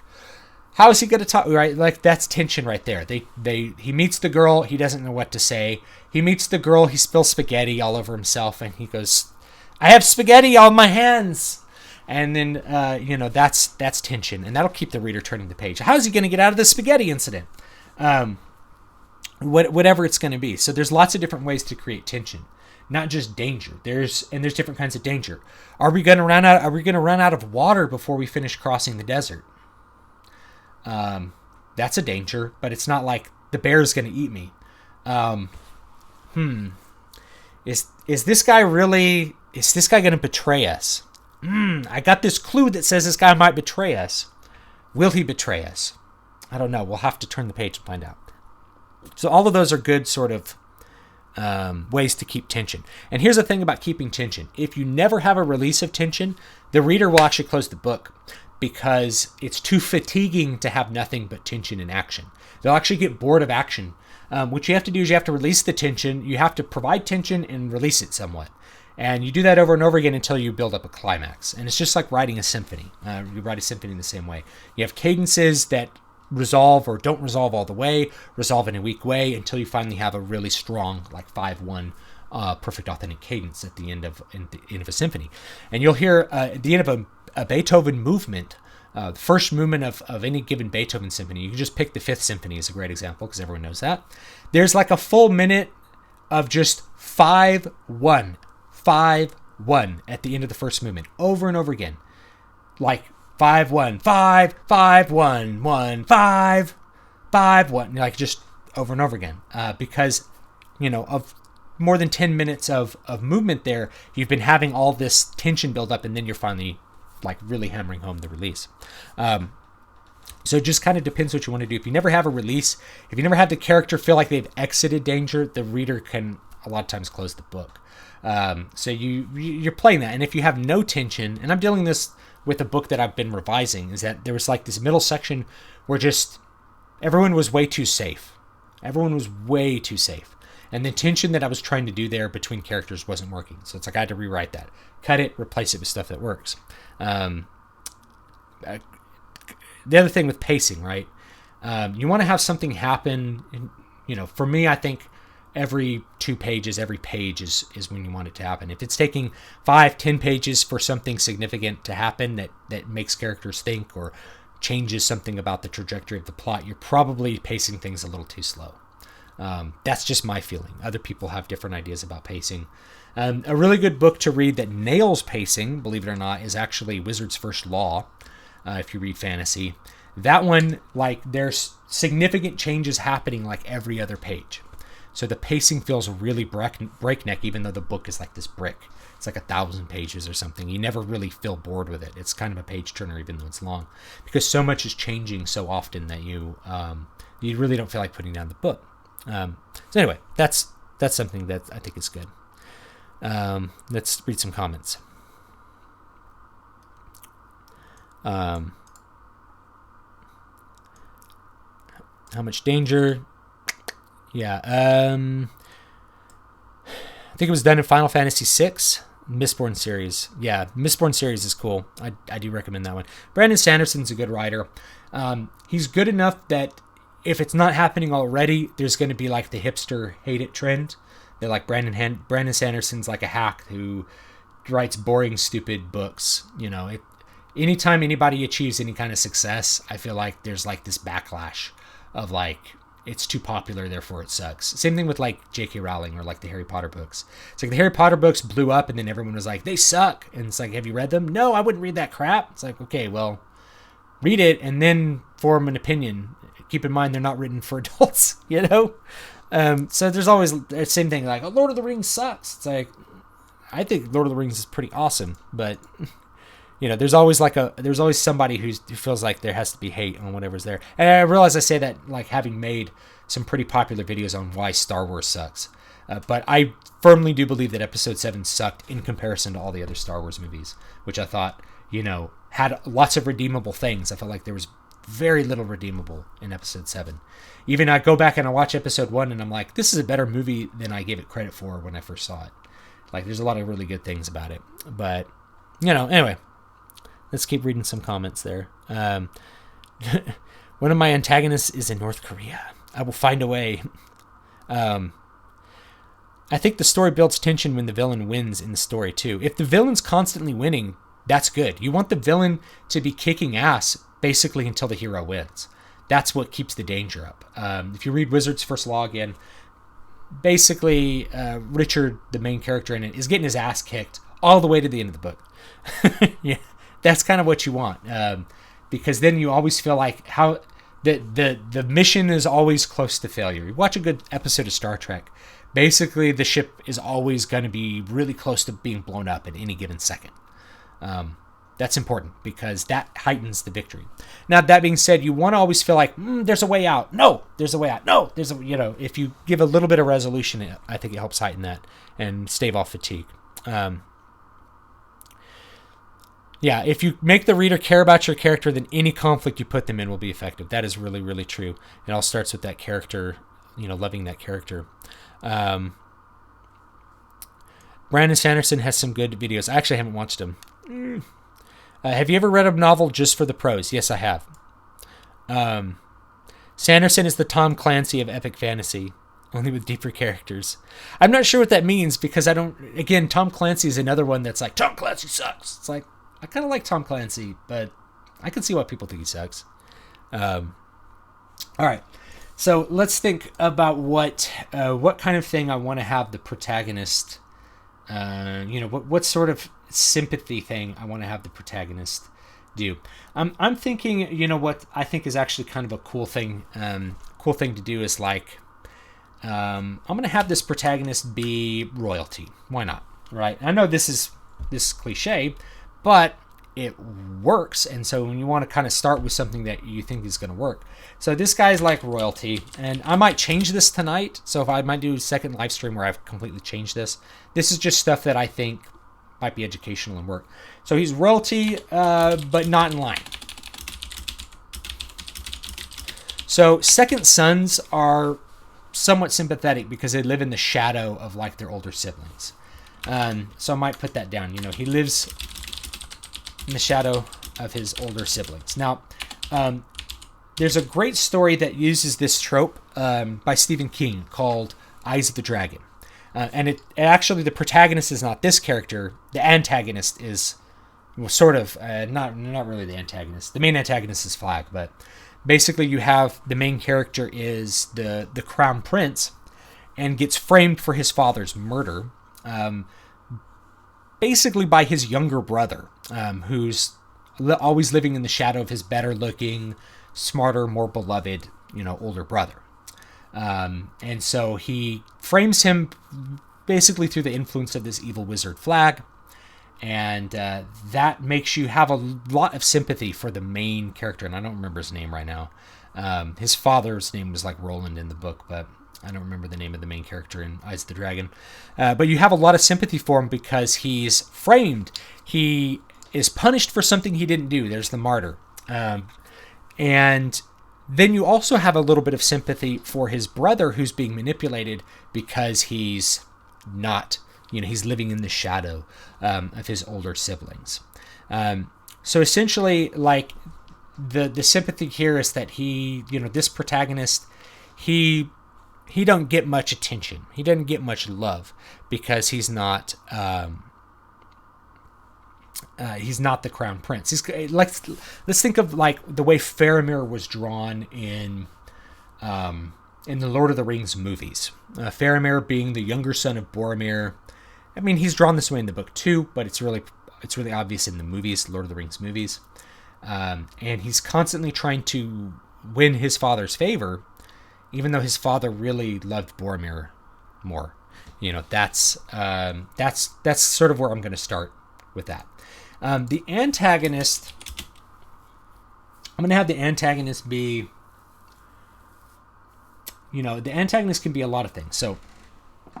How is he going to talk? Right, like that's tension right there. He meets the girl. He doesn't know what to say. He meets the girl. He spills spaghetti all over himself, and he goes, "I have spaghetti on my hands." And then, that's tension, and that'll keep the reader turning the page. How is he going to get out of the spaghetti incident? Whatever it's going to be. So there's lots of different ways to create tension, not just danger. There's different kinds of danger. Are we going to run out of water before we finish crossing the desert? That's a danger, but it's not like the bear's going to eat me. Is this guy going to betray us? I got this clue that says this guy might betray us. Will he betray us? I don't know. We'll have to turn the page and find out. So all of those are good sort of ways to keep tension. And here's the thing about keeping tension. If you never have a release of tension, the reader will actually close the book because it's too fatiguing to have nothing but tension and action. They'll actually get bored of action. What you have to do is you have to release the tension. You have to provide tension and release it somewhat. And you do that over and over again until you build up a climax. And it's just like writing a symphony. You write a symphony in the same way. You have cadences that resolve or don't resolve all the way, resolve in a weak way until you finally have a really strong, like 5/1 perfect authentic cadence at the end of a symphony. And you'll hear at the end of a Beethoven movement, the first movement of any given Beethoven symphony, you can just pick the Fifth Symphony as a great example because everyone knows that. There's like a full minute of just 5/1 at the end of the first movement, over and over again. Like 5/1, 5, 5/1, 1, 5, 5/1, like just over and over again. Because, of more than 10 minutes of movement there, you've been having all this tension build up, and then you're finally like really hammering home the release. So it just kind of depends what you want to do. If you never have a release, if you never have the character feel like they've exited danger, the reader can a lot of times close the book. So you're playing that. And if you have no tension, and I'm dealing this with a book that I've been revising, is that there was like this middle section where just everyone was way too safe. Everyone was way too safe. And the tension that I was trying to do there between characters wasn't working. So it's like I had to rewrite that. Cut it, replace it with stuff that works. The other thing with pacing, right? You want to have something happen. For me, I think every 2 pages, every page is when you want it to happen. If it's taking 5-10 pages for something significant to happen that makes characters think or changes something about the trajectory of the plot, you're probably pacing things a little too slow. That's just my feeling. Other people have different ideas about pacing. A really good book to read that nails pacing, believe it or not, is actually Wizard's First Law. If you read fantasy, that one, like there's significant changes happening like every other page. So the pacing feels really breakneck, even though the book is like this brick. It's like 1,000 pages or something. You never really feel bored with it. It's kind of a page turner, even though it's long, because so much is changing so often that you really don't feel like putting down the book. So anyway, that's something that I think is good. Let's read some comments. How much danger? Yeah. I think it was done in Final Fantasy VI. Mistborn series. Yeah, Mistborn series is cool. I do recommend that one. Brandon Sanderson's a good writer. He's good enough that if it's not happening already, there's going to be like the hipster hate it trend. They're like Brandon Sanderson's like a hack who writes boring, stupid books. Anytime anybody achieves any kind of success, I feel like there's like this backlash of like, it's too popular, therefore it sucks. Same thing with like J.K. Rowling or like the Harry Potter books. It's like the Harry Potter books blew up and then everyone was like, they suck. And it's like, have you read them? No, I wouldn't read that crap. It's like, okay, well, read it and then form an opinion. Keep in mind, they're not written for adults, So there's always the same thing, like, oh, Lord of the Rings sucks. It's like, I think Lord of the Rings is pretty awesome, but there's always somebody who feels like there has to be hate on whatever's there. And I realize I say that like having made some pretty popular videos on why Star Wars sucks. But I firmly do believe that Episode 7 sucked in comparison to all the other Star Wars movies, which I thought, had lots of redeemable things. I felt like there was very little redeemable in Episode 7. Even I go back and I watch Episode 1 and I'm like, this is a better movie than I gave it credit for when I first saw it. Like, there's a lot of really good things about it. But, anyway, let's keep reading some comments there. One of my antagonists is in North Korea. I will find a way. I think the story builds tension when the villain wins in the story, too. If the villain's constantly winning, that's good. You want the villain to be kicking ass basically until the hero wins. That's what keeps the danger up. If you read Wizard's First Law again, basically Richard, the main character in it, is getting his ass kicked all the way to the end of the book. Yeah, that's kind of what you want, because then you always feel like how the mission is always close to failure. You watch a good episode of Star Trek, basically the ship is always going to be really close to being blown up at any given second. That's important because that heightens the victory. Now, that being said, you want to always feel like, there's a way out. No, there's a way out. No, if you give a little bit of resolution, I think it helps heighten that and stave off fatigue. If you make the reader care about your character, then any conflict you put them in will be effective. That is really, really true. It all starts with that character, loving that character. Brandon Sanderson has some good videos. I actually haven't watched them. Have you ever read a novel just for the prose? Yes, I have. Sanderson is the Tom Clancy of epic fantasy, only with deeper characters. I'm not sure what that means because Tom Clancy is another one that's like, Tom Clancy sucks. It's like, I kind of like Tom Clancy, but I can see why people think he sucks. All right. So let's think about what kind of thing I want to have the protagonist, what sort of sympathy thing I want to have the protagonist do. I'm thinking, what I think is actually kind of a cool thing to do is like, I'm going to have this protagonist be royalty. Why not? Right? I know this is cliche, but it works. And so when you want to kind of start with something that you think is going to work. So this guy's like royalty, and I might change this tonight. So if I might do a second live stream where I've completely changed this. This is just stuff that I think might be educational and work. So he's royalty, but not in line. So second sons are somewhat sympathetic because they live in the shadow of like their older siblings. So I might put that down. He lives in the shadow of his older siblings. Now, there's a great story that uses this trope by Stephen King called Eyes of the Dragon. And it actually, the protagonist is not this character. The antagonist is sort of, not really the antagonist. The main antagonist is Flag, but basically you have the main character is the crown prince and gets framed for his father's murder, basically by his younger brother, who's always living in the shadow of his better looking, smarter, more beloved, older brother. And so he frames him basically through the influence of this evil wizard Flag. And that makes you have a lot of sympathy for the main character. And I don't remember his name right now. His father's name was like Roland in the book, but I don't remember the name of the main character in Eyes of the Dragon. But you have a lot of sympathy for him because he's framed. He is punished for something he didn't do. There's the martyr. And then you also have a little bit of sympathy for his brother who's being manipulated because he's not he's living in the shadow of his older siblings. So essentially, like, the sympathy here is that this protagonist, he don't get much attention. He doesn't get much love because he's not the crown prince. He's like, let's think of like the way Faramir was drawn in the Lord of the Rings movies. Faramir being the younger son of Boromir. I mean, he's drawn this way in the book too, but it's really obvious in the movies, Lord of the Rings movies. And he's constantly trying to win his father's favor, even though his father really loved Boromir more. That's sort of where I'm going to start with that. The antagonist, I'm going to have the antagonist be, the antagonist can be a lot of things. So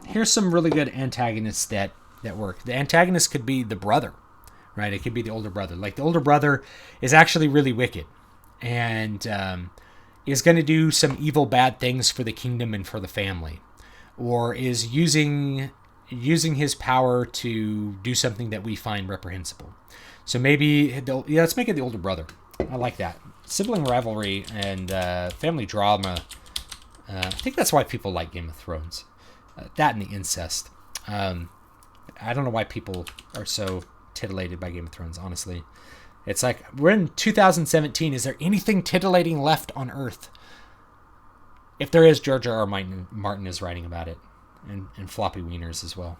here's some really good antagonists that work. The antagonist could be the brother, right? It could be the older brother. Like, the older brother is actually really wicked and is going to do some evil, bad things for the kingdom and for the family, or is using his power to do something that we find reprehensible. So maybe, let's make it the older brother. I like that. Sibling rivalry and family drama. I think that's why people like Game of Thrones. That and the incest. I don't know why people are so titillated by Game of Thrones, honestly. It's like, we're in 2017. Is there anything titillating left on Earth? If there is, George R. R. Martin is writing about it. And floppy wieners as well.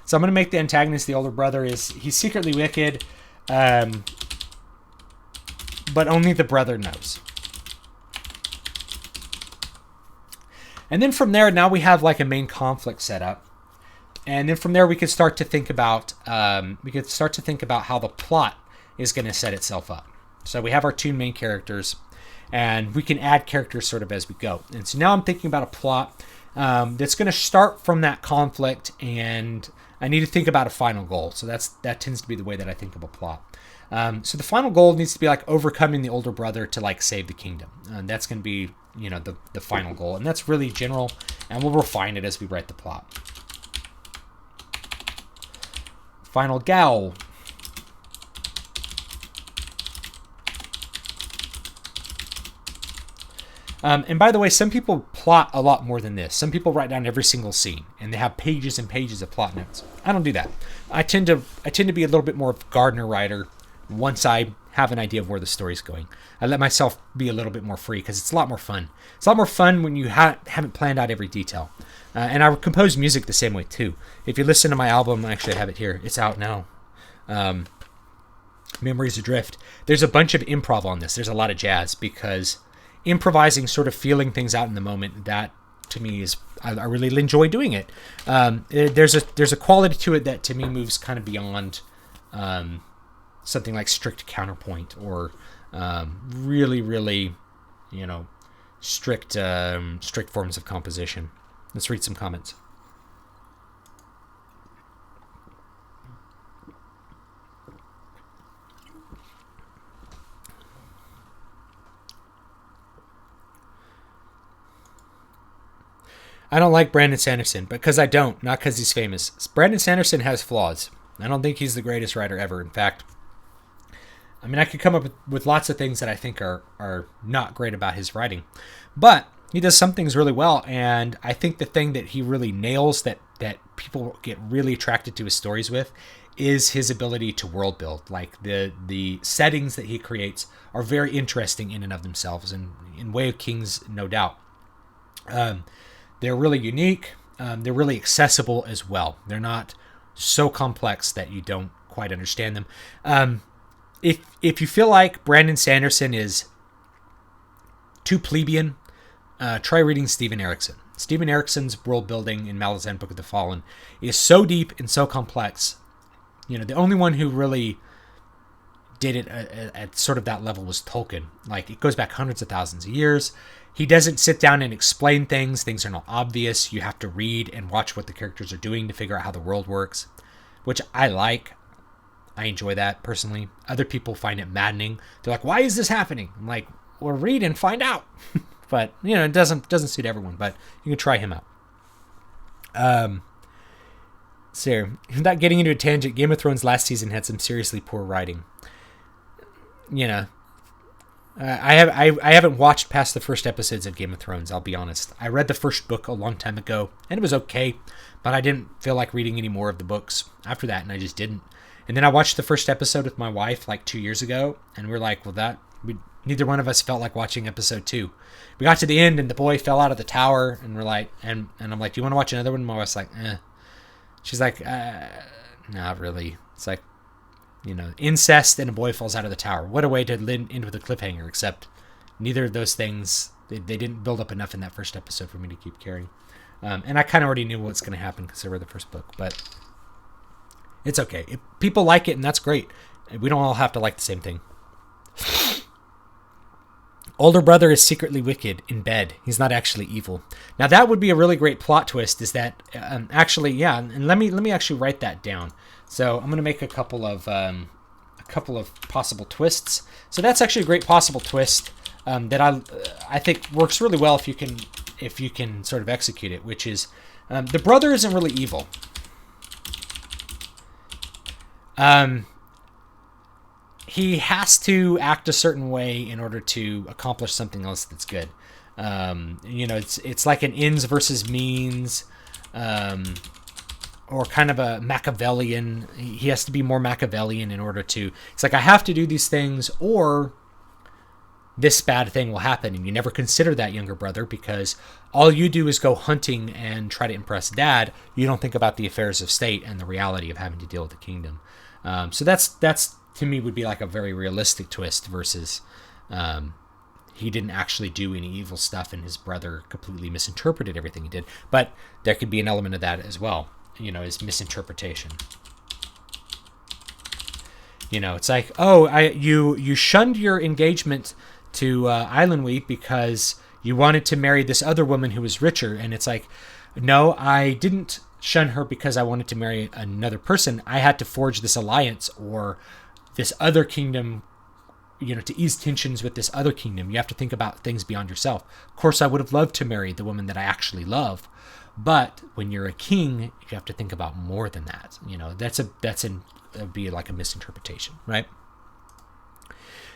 So I'm going to make the antagonist the older brother. He's secretly wicked, but only the brother knows. And then from there, now we have like a main conflict set up. And then from there, we could start to think about how the plot is going to set itself up. So we have our two main characters, and we can add characters sort of as we go. And so now I'm thinking about a plot that's going to start from that conflict, and I need to think about a final goal. So that tends to be the way that I think of a plot. So the final goal needs to be like overcoming the older brother to like save the kingdom. And that's going to be, the final goal. And that's really general, and we'll refine it as we write the plot. Final goal. And by the way, some people plot a lot more than this. Some people write down every single scene, and they have pages and pages of plot notes. I don't do that. I tend to be a little bit more of a Gardner writer once I have an idea of where the story's going. I let myself be a little bit more free because it's a lot more fun. It's a lot more fun when you haven't planned out every detail. And I compose music the same way too. If you listen to my album, actually I have it here. It's out now. Memories Adrift. There's a bunch of improv on this. There's a lot of jazz because improvising, sort of feeling things out in the moment, that to me is, I really enjoy doing it. There's a quality to it that to me moves kind of beyond something like strict counterpoint or really, really, strict forms of composition. Let's read some comments. I don't like Brandon Sanderson, because I don't, not because he's famous. Brandon Sanderson has flaws. I don't think he's the greatest writer ever. In fact, I mean, I could come up with lots of things that I think are not great about his writing. But he does some things really well, and I think the thing that he really nails that people get really attracted to his stories with is his ability to world build. Like, the settings that he creates are very interesting in and of themselves, and in Way of Kings, no doubt. They're really unique. They're really accessible as well. They're not so complex that you don't quite understand them. If you feel like Brandon Sanderson is too plebeian, try reading Steven Erikson. Steven Erikson's world building in Malazan Book of the Fallen is so deep and so complex. The only one who really did it at sort of that level was Tolkien. Like, it goes back hundreds of thousands of years. He doesn't sit down and explain things. Things are not obvious. You have to read and watch what the characters are doing to figure out how the world works, which I like. I enjoy that personally. Other people find it maddening. They're like, why is this happening? I'm like, well, read and find out. But, it doesn't suit everyone, but you can try him out. So, without getting into a tangent, Game of Thrones last season had some seriously poor writing. You know, I haven't watched past the first episodes of Game of Thrones, I'll be honest. I read the first book a long time ago, and it was okay, but I didn't feel like reading any more of the books after that, and I just didn't. And then I watched the first episode with my wife like 2 years ago, and we're like, well, neither one of us felt like watching episode 2. We got to the end, and the boy fell out of the tower, and we're like, and I'm like, do you want to watch another one? And my wife's like, eh. She's like, not really. It's like, incest and a boy falls out of the tower. What a way to end with a cliffhanger, except neither of those things, they didn't build up enough in that first episode for me to keep caring. And I kind of already knew what's going to happen because I read the first book, but it's okay. If people like it, and that's great. We don't all have to like the same thing. Older brother is secretly wicked in bed. He's not actually evil. Now that would be a really great plot twist. Is that actually, yeah? And let me actually write that down. So I'm going to make a couple of possible twists. So that's actually a great possible twist that I think works really well if you can sort of execute it. Which is the brother isn't really evil. He has to act a certain way in order to accomplish something else that's good. It's like an ends versus means, or kind of a Machiavellian. He has to be more Machiavellian in order to. It's like I have to do these things, or this bad thing will happen. And you never consider that, younger brother, because all you do is go hunting and try to impress dad. You don't think about the affairs of state and the reality of having to deal with the kingdom. So that's to me would be like a very realistic twist versus he didn't actually do any evil stuff and his brother completely misinterpreted everything he did. But there could be an element of that as well, is misinterpretation. It's like, you shunned your engagement to Islandweep because you wanted to marry this other woman who was richer. And it's like, no, I didn't shun her because I wanted to marry another person. I had to forge this alliance or this other kingdom, to ease tensions with this other kingdom. You have to think about things beyond yourself. Of course, I would have loved to marry the woman that I actually love, but when you're a king, you have to think about more than that. That'd be like a misinterpretation, right?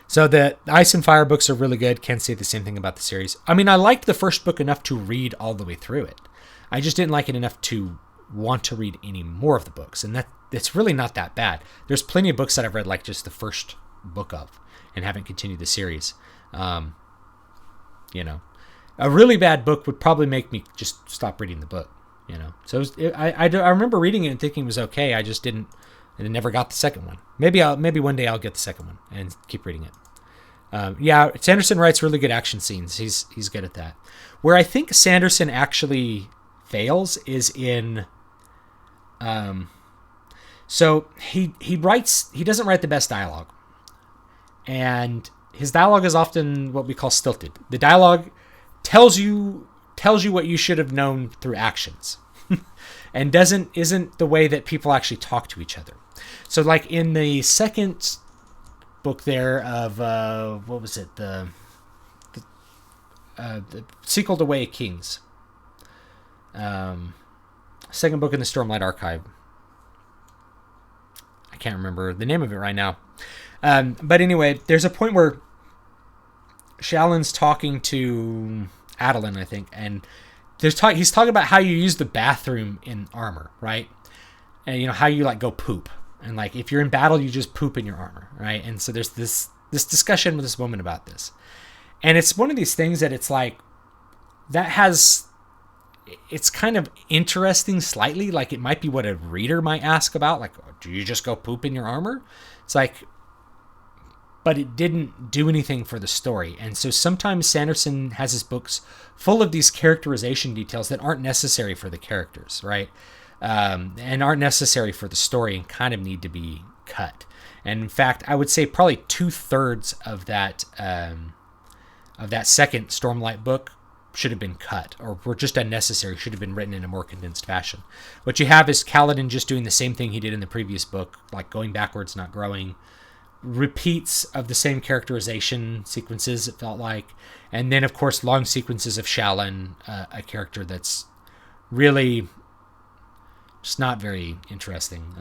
So the Ice and Fire books are really good. Can't say the same thing about the series. I mean, I liked the first book enough to read all the way through it. I just didn't like it enough to want to read any more of the books, and it's really not that bad. There's plenty of books that I've read like just the first book of and haven't continued the series. A really bad book would probably make me just stop reading the book. So I remember reading it and thinking it was okay. I just didn't, and I never got the second one. Maybe one day I'll get the second one and keep reading it. Sanderson writes really good action scenes. He's good at that. Where I think Sanderson actually fails is in so he doesn't write the best dialogue, and his dialogue is often what we call stilted. The dialogue tells you what you should have known through actions and isn't the way that people actually talk to each other. So like in the second book there of what was it, the sequel to Way of Kings, second book in the Stormlight Archive. I can't remember the name of it right now. But anyway, there's a point where Shallan's talking to Adolin, I think, and he's talking about how you use the bathroom in armor, right? And how you like go poop, and like if you're in battle, you just poop in your armor, right? And so there's this discussion with this woman about this, and it's one of these things that it's like it's kind of interesting slightly, like it might be what a reader might ask about, like, do you just go poop in your armor? It's like, but it didn't do anything for the story. And so sometimes Sanderson has his books full of these characterization details that aren't necessary for the characters, right? And aren't necessary for the story and kind of need to be cut. And in fact, I would say probably 2/3 of that second Stormlight book should have been cut or were just unnecessary, should have been written in a more condensed fashion. What you have is Kaladin just doing the same thing he did in the previous book, like going backwards, not growing, repeats of the same characterization sequences, it felt like, and then of course long sequences of Shallan, a character that's really Just not very interesting.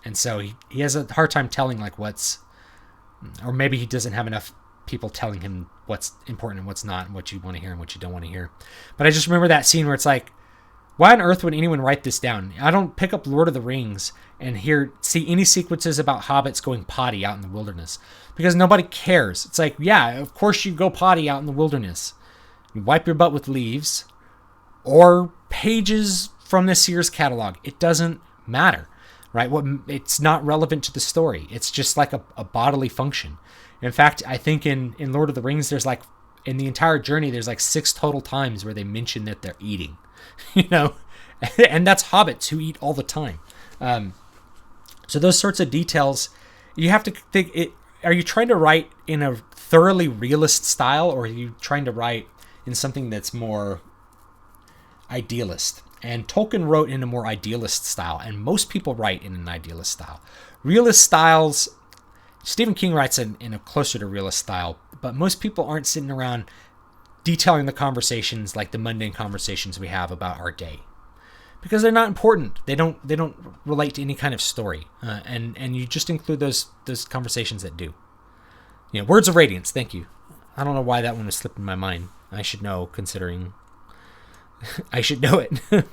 And so he has a hard time telling like or maybe he doesn't have enough people telling him what's important and what's not, and what you want to hear and what you don't want to hear. But I just remember that scene where it's like, why on earth would anyone write this down? I don't pick up Lord of the Rings and see any sequences about hobbits going potty out in the wilderness, because nobody cares. It's like, yeah, of course you go potty out in the wilderness. You wipe your butt with leaves or pages from the Sears catalog. It doesn't matter, right? It's not relevant to the story. It's just like a bodily function. In fact, I think in Lord of the Rings, there's like, in the entire journey, there's like 6 total times where they mention that they're eating, and that's hobbits who eat all the time. So those sorts of details, you have to think, are you trying to write in a thoroughly realist style, or are you trying to write in something that's more idealist? And Tolkien wrote in a more idealist style, and most people write in an idealist style. Realist styles, Stephen King writes in a closer to realist style, but most people aren't sitting around detailing the conversations like the mundane conversations we have about our day, because they're not important. They don't relate to any kind of story, and you just include those conversations that do. Words of Radiance. Thank you. I don't know why that one was slipping my mind. I should know, considering I should know it.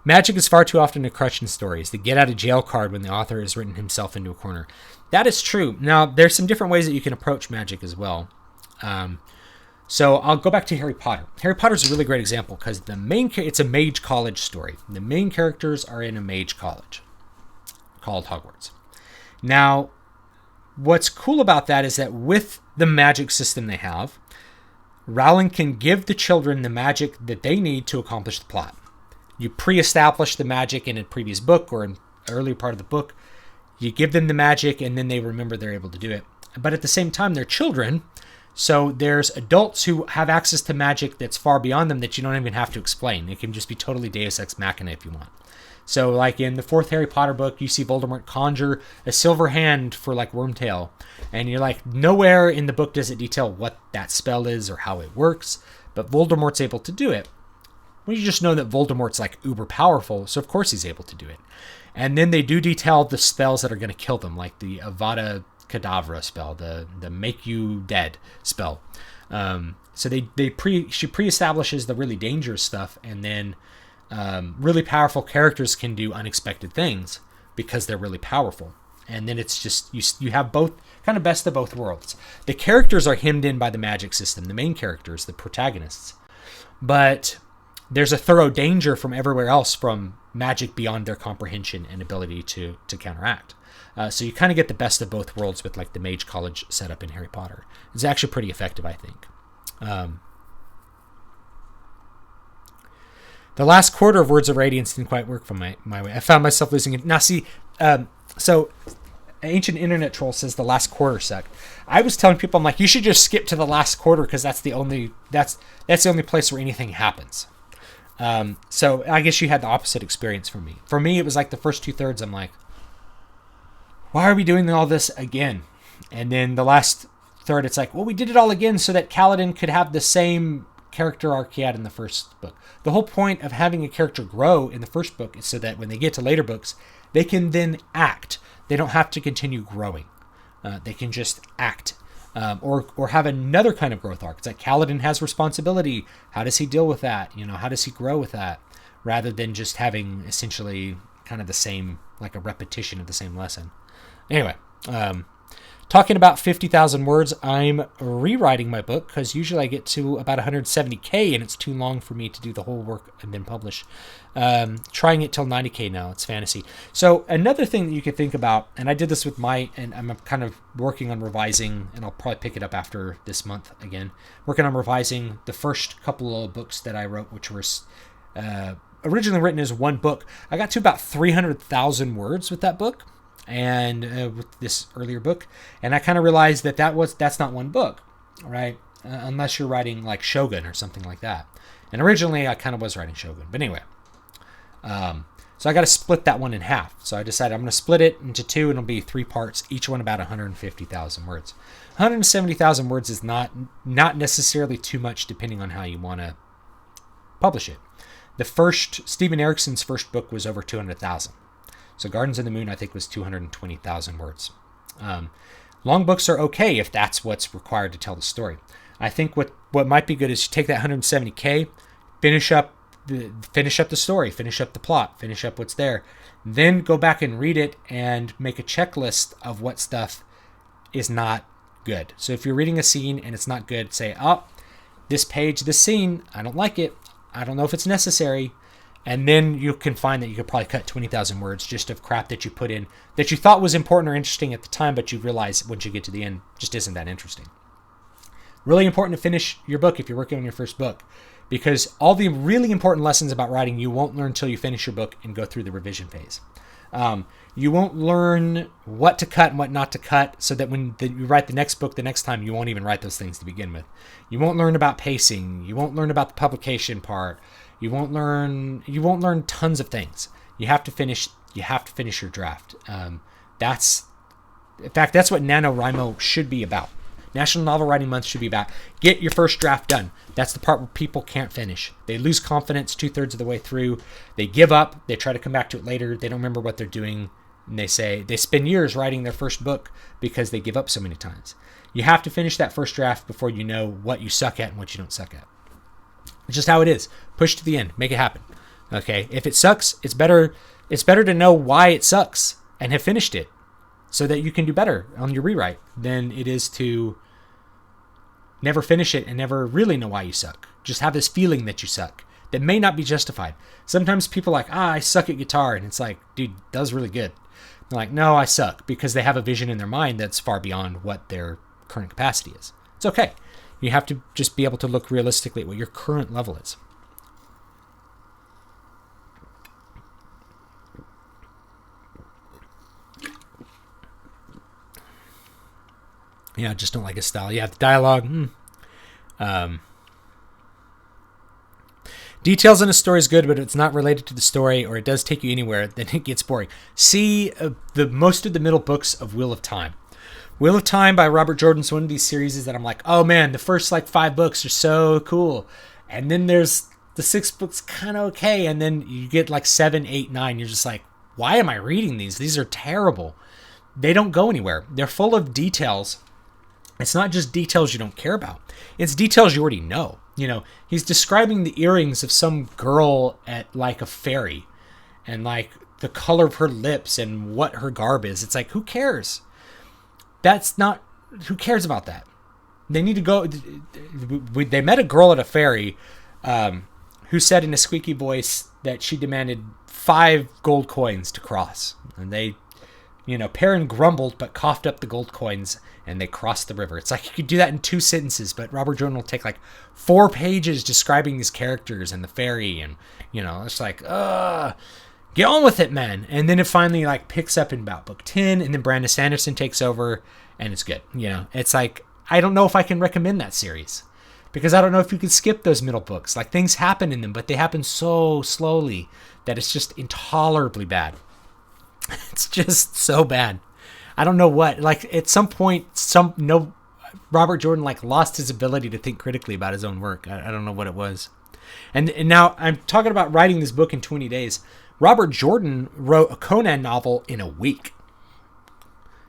Magic is far too often a crutch in stories, the get out of jail card when the author has written himself into a corner. That is true. Now, there's some different ways that you can approach magic as well. So I'll go back to Harry Potter. Harry Potter is a really great example because it's a mage college story. The main characters are in a mage college called Hogwarts. Now, what's cool about that is that with the magic system they have, Rowling can give the children the magic that they need to accomplish the plot. You pre-establish the magic in a previous book or in an earlier part of the book. You give them the magic, and then they remember they're able to do it. But at the same time, they're children, so there's adults who have access to magic that's far beyond them that you don't even have to explain. It can just be totally Deus Ex Machina if you want. So like in the 4th Harry Potter book, you see Voldemort conjure a silver hand for like Wormtail. And you're like, nowhere in the book does it detail what that spell is or how it works, but Voldemort's able to do it. Well, you just know that Voldemort's like uber powerful, so of course he's able to do it. And then they do detail the spells that are going to kill them, like the Avada Kedavra spell, the make you dead spell. So she pre-establishes the really dangerous stuff, and then really powerful characters can do unexpected things because they're really powerful. And then it's just, you have both, kind of best of both worlds. The characters are hemmed in by the magic system, the main characters, the protagonists. But there's a thorough danger from everywhere else from magic beyond their comprehension and ability to counteract. So you kind of get the best of both worlds with like the mage college setup in Harry Potter. It's actually pretty effective, I think. The last quarter of Words of Radiance didn't quite work from my way. I found myself losing it. Now see, so Ancient Internet Troll says the last quarter sucked. I was telling people, I'm like, you should just skip to the last quarter because that's the only place where anything happens. So I guess you had the opposite experience from me. For me, it was like the first 2/3. I'm like, why are we doing all this again? And then the last third, it's like, well, we did it all again so that Kaladin could have the same character arc he had in the first book. The whole point of having a character grow in the first book is so that when they get to later books, they can then act. They don't have to continue growing. They can just act. Or have another kind of growth arc. It's like Kaladin has responsibility. How does he deal with that? How does he grow with that? Rather than just having essentially kind of the same, like a repetition of the same lesson. Anyway, talking about 50,000 words, I'm rewriting my book because usually I get to about 170K and it's too long for me to do the whole work and then publish. Trying it till 90K now. It's fantasy. So another thing that you could think about, and I did this with and I'm kind of working on revising, and I'll probably pick it up after this month again, working on revising the first couple of books that I wrote, which were originally written as one book. I got to about 300,000 words with that book. And with this earlier book, and I kind of realized that's not one book, right? Unless you're writing like Shogun or something like that. And originally I kind of was writing Shogun, but anyway. So I got to split that one in half. So I decided I'm going to split it into 2, and it'll be 3 parts, each one about 150,000 words. 170,000 words is not necessarily too much, depending on how you want to publish it. Stephen Erickson's first book was over 200,000. So Gardens of the Moon, I think, was 220,000 words. Long books are okay if that's what's required to tell the story. I think what might be good is you take that 170K, finish up the story, finish up the plot, finish up what's there, then go back and read it and make a checklist of what stuff is not good. So if you're reading a scene and it's not good, say, oh, this page, this scene, I don't like it. I don't know if it's necessary. And then you can find that you could probably cut 20,000 words just of crap that you put in that you thought was important or interesting at the time, but you realize once you get to the end, just isn't that interesting. Really important to finish your book if you're working on your first book, because all the really important lessons about writing you won't learn until you finish your book and go through the revision phase. You won't learn what to cut and what not to cut, so that when you write the next book the next time, you won't even write those things to begin with. You won't learn about pacing. You won't learn about the publication part. You won't learn tons of things. You have to finish your draft. That's what NaNoWriMo should be about. National Novel Writing Month should be about. Get your first draft done. That's the part where people can't finish. They lose confidence 2/3 of the way through. They give up. They try to come back to it later. They don't remember what they're doing. And they spend years writing their first book because they give up so many times. You have to finish that first draft before you know what you suck at and what you don't suck at. It's just how it is. Push to the end. Make it happen. Okay? If it sucks, it's better to know why it sucks and have finished it so that you can do better on your rewrite than it is to never finish it and never really know why you suck. Just have this feeling that you suck that may not be justified. Sometimes people are like, I suck at guitar. And it's like, dude, that was really good. They're like, no, I suck, because they have a vision in their mind that's far beyond what their current capacity is. It's okay. You have to just be able to look realistically at what your current level is. Yeah, I just don't like his style. Yeah, the dialogue. Details in a story is good, but if it's not related to the story or it does take you anywhere, then it gets boring. See most of the middle books of Wheel of Time. Wheel of Time by Robert Jordan is one of these series that I'm like, oh man, the first 5 books are so cool. And then there's the 6 books kind of okay. And then you get 7, 8, 9. You're just like, why am I reading these? These are terrible. They don't go anywhere. They're full of details. It's not just details you don't care about. It's details you already know. He's describing the earrings of some girl at a ferry and the color of her lips and what her garb is. It's like, who cares? Who cares about that? They need to go. They met a girl at a ferry who said in a squeaky voice that she demanded 5 gold coins to cross. And they, Perrin grumbled but coughed up the gold coins and they crossed the river. It's like you could do that in 2 sentences, but Robert Jordan will take 4 pages describing these characters and the ferry, and it's like, get on with it, man. And then it finally picks up in about book 10, and then Brandon Sanderson takes over, and it's good. It's like, I don't know if I can recommend that series, because I don't know if you can skip those middle books. Things happen in them, but they happen so slowly that it's just intolerably bad. It's just so bad. I don't know what. At some point, Robert Jordan lost his ability to think critically about his own work. I don't know what it was. And now I'm talking about writing this book in 20 days. Robert Jordan wrote a Conan novel in a week.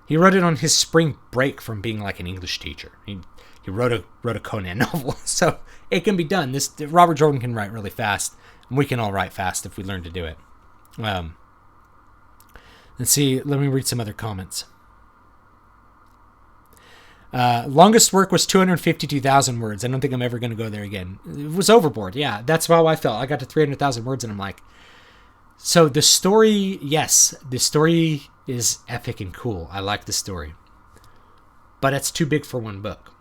He wrote it on his spring break from being an English teacher. He wrote a Conan novel, so it can be done. Robert Jordan can write really fast, and we can all write fast if we learn to do it. Let's see. Let me read some other comments. Longest work was 252,000 words. I don't think I'm ever going to go there again. It was overboard. Yeah, that's how I felt. I got to 300,000 words, and I'm like, so the story, yes, the story is epic and cool. I like the story. But it's too big for one book.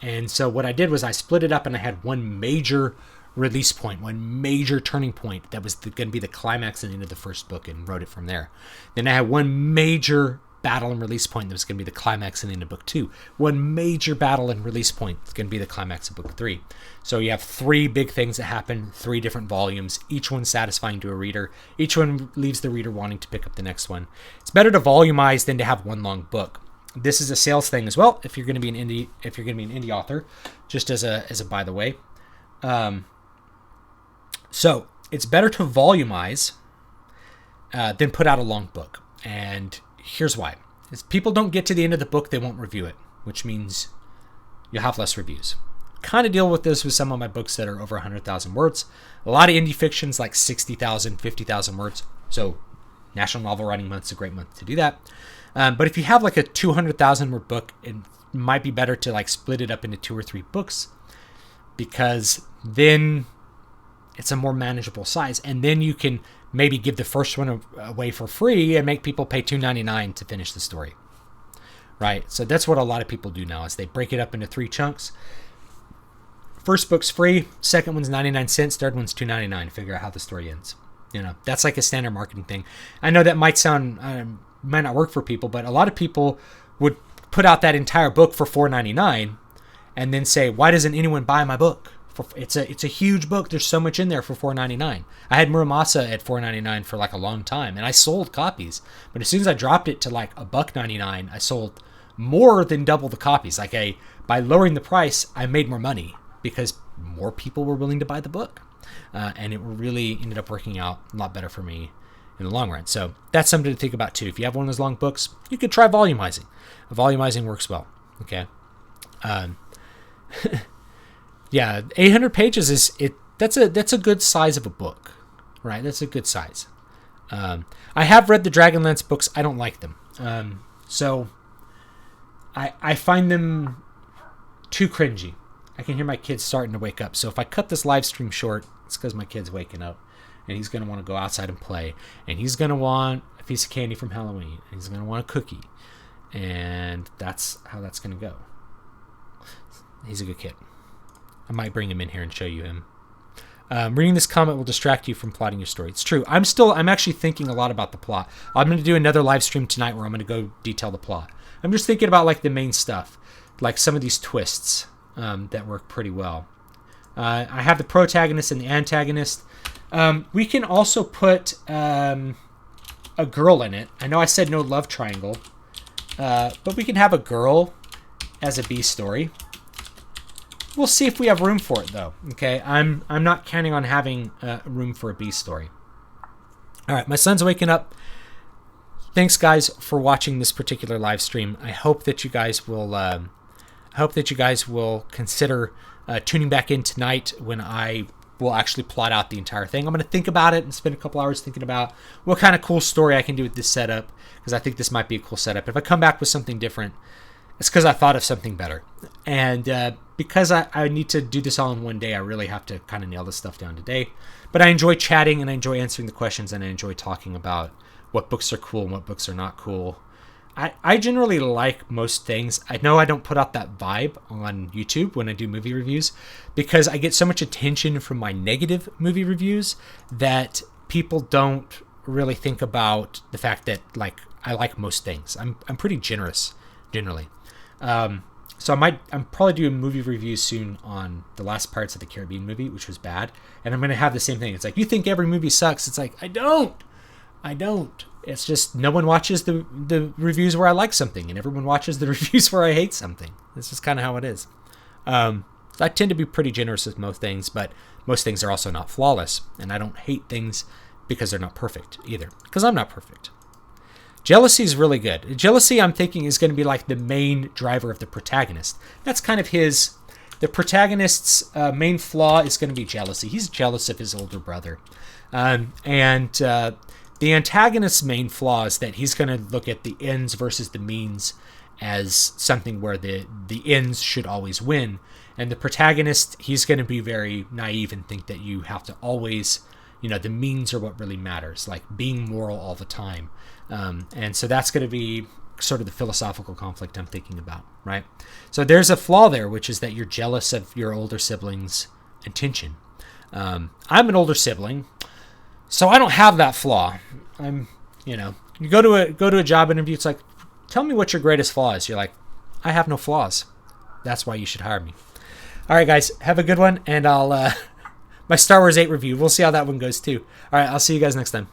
And so what I did was I split it up, and I had one major release point, one major turning point that was going to be the climax and the end of the first book, and wrote it from there. Then I had one major battle and release point that was going to be the climax and the end of book 2. One major battle and release point that's going to be the climax of book 3. So you have 3 big things that happen, 3 different volumes, each one satisfying to a reader. Each one leaves the reader wanting to pick up the next one. It's better to volumize than to have one long book. This is a sales thing as well. If you're going to be an indie author, just as a by the way, So it's better to volumize than put out a long book. And here's why. Is people don't get to the end of the book, they won't review it, which means you'll have less reviews. Kind of deal with this with some of my books that are over 100,000 words. A lot of indie fiction's like 60,000, 50,000 words. So National Novel Writing Month is a great month to do that. But if you have like a 200,000 word book, it might be better to like split it up into 2 or 3 books, because then it's a more manageable size. And then you can maybe give the first one away for free and make people pay $2.99 to finish the story. Right? So that's what a lot of people do now, is they break it up into 3 chunks. First book's free, second one's 99 cents, third one's $2.99. Figure out how the story ends. You know, that's like a standard marketing thing. I know that might might not work for people, but a lot of people would put out that entire book for $4.99 and then say, why doesn't anyone buy my book? It's a huge book. There's so much in there for $4.99. I had Muramasa at $4.99 for like a long time, and I sold copies. But as soon as I dropped it to like $1.99, I sold more than double the copies. By lowering the price, I made more money because more people were willing to buy the book. And it really ended up working out a lot better for me in the long run. So that's something to think about too. If you have one of those long books, you could try volumizing. Volumizing works well. Okay. Yeah, 800 pages that's a good size of a book, right? That's a good size. I have read the Dragonlance books. I don't like them. So I find them too cringy. I can hear my kids starting to wake up. So if I cut this live stream short, it's because my kid's waking up, and he's going to want to go outside and play, and he's going to want a piece of candy from Halloween, and he's going to want a cookie, and that's how that's going to go. He's a good kid. I might bring him in here and show you him. Reading this comment will distract you from plotting your story. It's true. I'm actually thinking a lot about the plot. I'm going to do another live stream tonight where I'm going to go detail the plot. I'm just thinking about like the main stuff, like some of these twists that work pretty well. I have the protagonist and the antagonist. We can also put a girl in it. I know I said no love triangle, but we can have a girl as a B story. We'll see if we have room for it, though. Okay, I'm not counting on having room for a B story. All right, my son's waking up. Thanks, guys, for watching this particular live stream. I hope that you guys will. Consider tuning back in tonight when I will actually plot out the entire thing. I'm going to think about it and spend a couple hours thinking about what kind of cool story I can do with this setup, because I think this might be a cool setup. If I come back with something different, it's because I thought of something better. And because I need to do this all in one day, I really have to kind of nail this stuff down today. But I enjoy chatting, and I enjoy answering the questions, and I enjoy talking about what books are cool and what books are not cool. I generally like most things. I know I don't put out that vibe on YouTube when I do movie reviews, because I get so much attention from my negative movie reviews that people don't really think about the fact that like I like most things. I'm pretty generous generally. So I'm probably doing movie reviews soon on the last Pirates of the Caribbean movie, which was bad. And I'm going to have the same thing. It's like, you think every movie sucks. It's like, I don't. It's just no one watches the reviews where I like something, and everyone watches the reviews where I hate something. That's just kind of how it is. So I tend to be pretty generous with most things, but most things are also not flawless. And I don't hate things because they're not perfect either, because I'm not perfect. Jealousy is really good. Jealousy, I'm thinking, is going to be like the main driver of the protagonist. That's kind of the protagonist's main flaw is going to be jealousy. He's jealous of his older brother. The antagonist's main flaw is that he's going to look at the ends versus the means as something where the ends should always win. And the protagonist, he's going to be very naive and think that you have to always, the means are what really matters, like being moral all the time. And so that's going to be sort of the philosophical conflict I'm thinking about, right? So there's a flaw there, which is that you're jealous of your older sibling's attention. I'm an older sibling, so I don't have that flaw. You go to a job interview, it's like, tell me what your greatest flaw is. You're like, I have no flaws. That's why you should hire me. All right, guys, have a good one, and I'll my Star Wars 8 review. We'll see how that one goes too. All right, I'll see you guys next time.